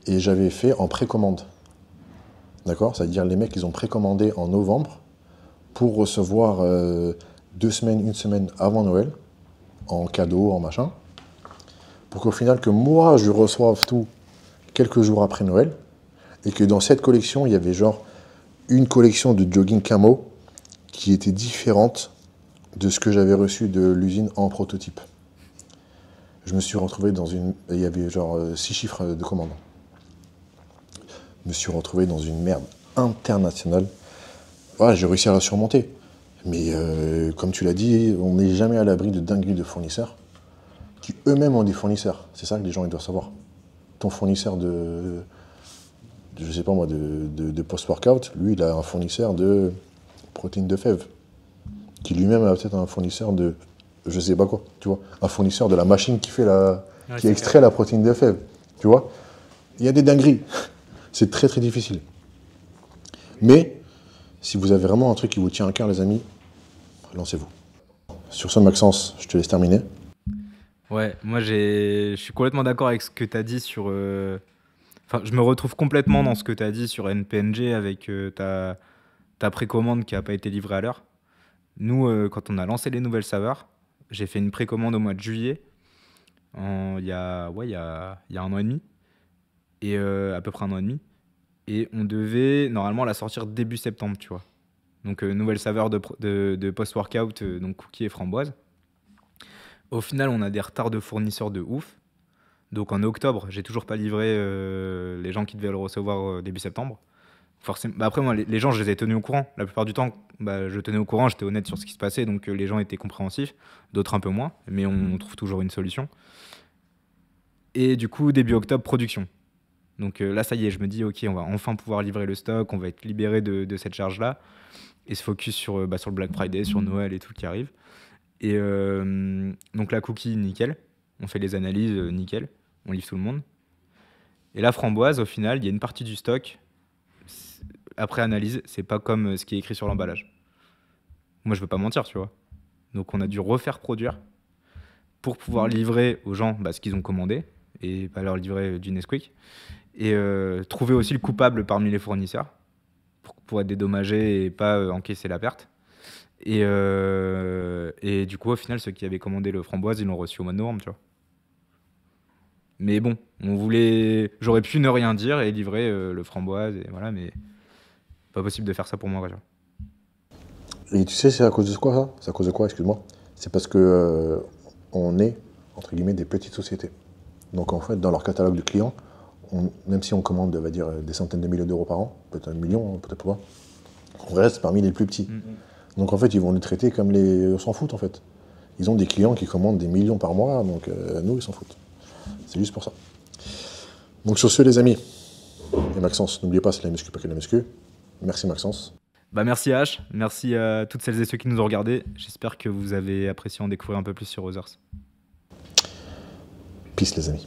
Et j'avais fait en précommande. D'accord? C'est-à-dire les mecs, ils ont précommandé en novembre pour recevoir 2 semaines, 1 semaine avant Noël, en cadeau, en machin. Pour qu'au final, que moi, je reçoive tout quelques jours après Noël. Et que dans cette collection, il y avait genre une collection de jogging camo qui était différente de ce que j'avais reçu de l'usine en prototype. Je me suis retrouvé dans une... Il y avait genre 6 chiffres de commande. Je me suis retrouvé dans une merde internationale. Voilà, j'ai réussi à la surmonter. Mais comme tu l'as dit, on n'est jamais à l'abri de dingueries de fournisseurs qui eux-mêmes ont des fournisseurs. C'est ça que les gens ils doivent savoir. Ton fournisseur je sais pas moi, de post-workout, lui, il a un fournisseur de protéines de fèves, qui lui-même a peut-être un fournisseur de, je sais pas quoi, tu vois, un fournisseur de la machine qui fait qui extrait la protéine de fèves, tu vois. Il y a des dingueries. C'est très très difficile. Mais, si vous avez vraiment un truc qui vous tient à cœur, les amis, lancez-vous. Sur ce, Maxence, je te laisse terminer. Ouais, moi je suis complètement d'accord avec ce que tu as dit sur... Enfin, je me retrouve complètement dans ce que tu as dit sur NPNG avec ta précommande qui n'a pas été livrée à l'heure. Nous, quand on a lancé les nouvelles saveurs, j'ai fait une précommande au mois de juillet, il y a 1 an et demi, et à peu près 1 an et demi. Et on devait normalement la sortir début septembre, tu vois. Donc, nouvelle saveur de post-workout, donc cookies et framboise. Au final, on a des retards de fournisseurs de ouf. Donc en octobre, j'ai toujours pas livré les gens qui devaient le recevoir début septembre. Forcément. Bah après, moi, les gens, je les ai tenus au courant. La plupart du temps, je tenais au courant, j'étais honnête sur ce qui se passait, donc les gens étaient compréhensifs. D'autres un peu moins, mais on trouve toujours une solution. Et du coup, début octobre, production. Donc là, ça y est, je me dis, ok, on va enfin pouvoir livrer le stock, on va être libéré de cette charge-là, et se focus sur le Black Friday, sur Noël et tout qui arrive. Et donc la cookie, nickel. On fait les analyses, nickel. On livre tout le monde. Et la framboise, au final, il y a une partie du stock. Après analyse, c'est pas comme ce qui est écrit sur l'emballage. Moi, je veux pas mentir, tu vois. Donc on a dû refaire produire. pour pouvoir livrer aux gens ce qu'ils ont commandé et pas leur livrer du Nesquik. Et trouver aussi le coupable parmi les fournisseurs pour être dédommagé et pas encaisser la perte. Et du coup, au final, ceux qui avaient commandé le framboise, ils l'ont reçu au mois de novembre, tu vois. Mais bon, j'aurais pu ne rien dire et livrer le framboise, et voilà, mais pas possible de faire ça pour moi, quoi, tu vois. Et tu sais, c'est à cause de quoi ça? C'est à cause de quoi, excuse-moi? C'est parce que on est, entre guillemets, des petites sociétés. Donc en fait, dans leur catalogue de clients, même si on commande, on va dire, des centaines de milliers d'euros par an, peut-être 1 million, peut-être pas, on reste parmi les plus petits. Donc en fait, ils vont les traiter comme les... On s'en foutent en fait. Ils ont des clients qui commandent des millions par mois, donc nous, ils s'en foutent. C'est juste pour ça. Donc sur ce, les amis, et Maxence, n'oubliez pas, c'est la muscu, pas que la muscu. Merci Maxence. Merci H, merci à toutes celles et ceux qui nous ont regardés. J'espère que vous avez apprécié en découvrir un peu plus sur Others. Peace les amis.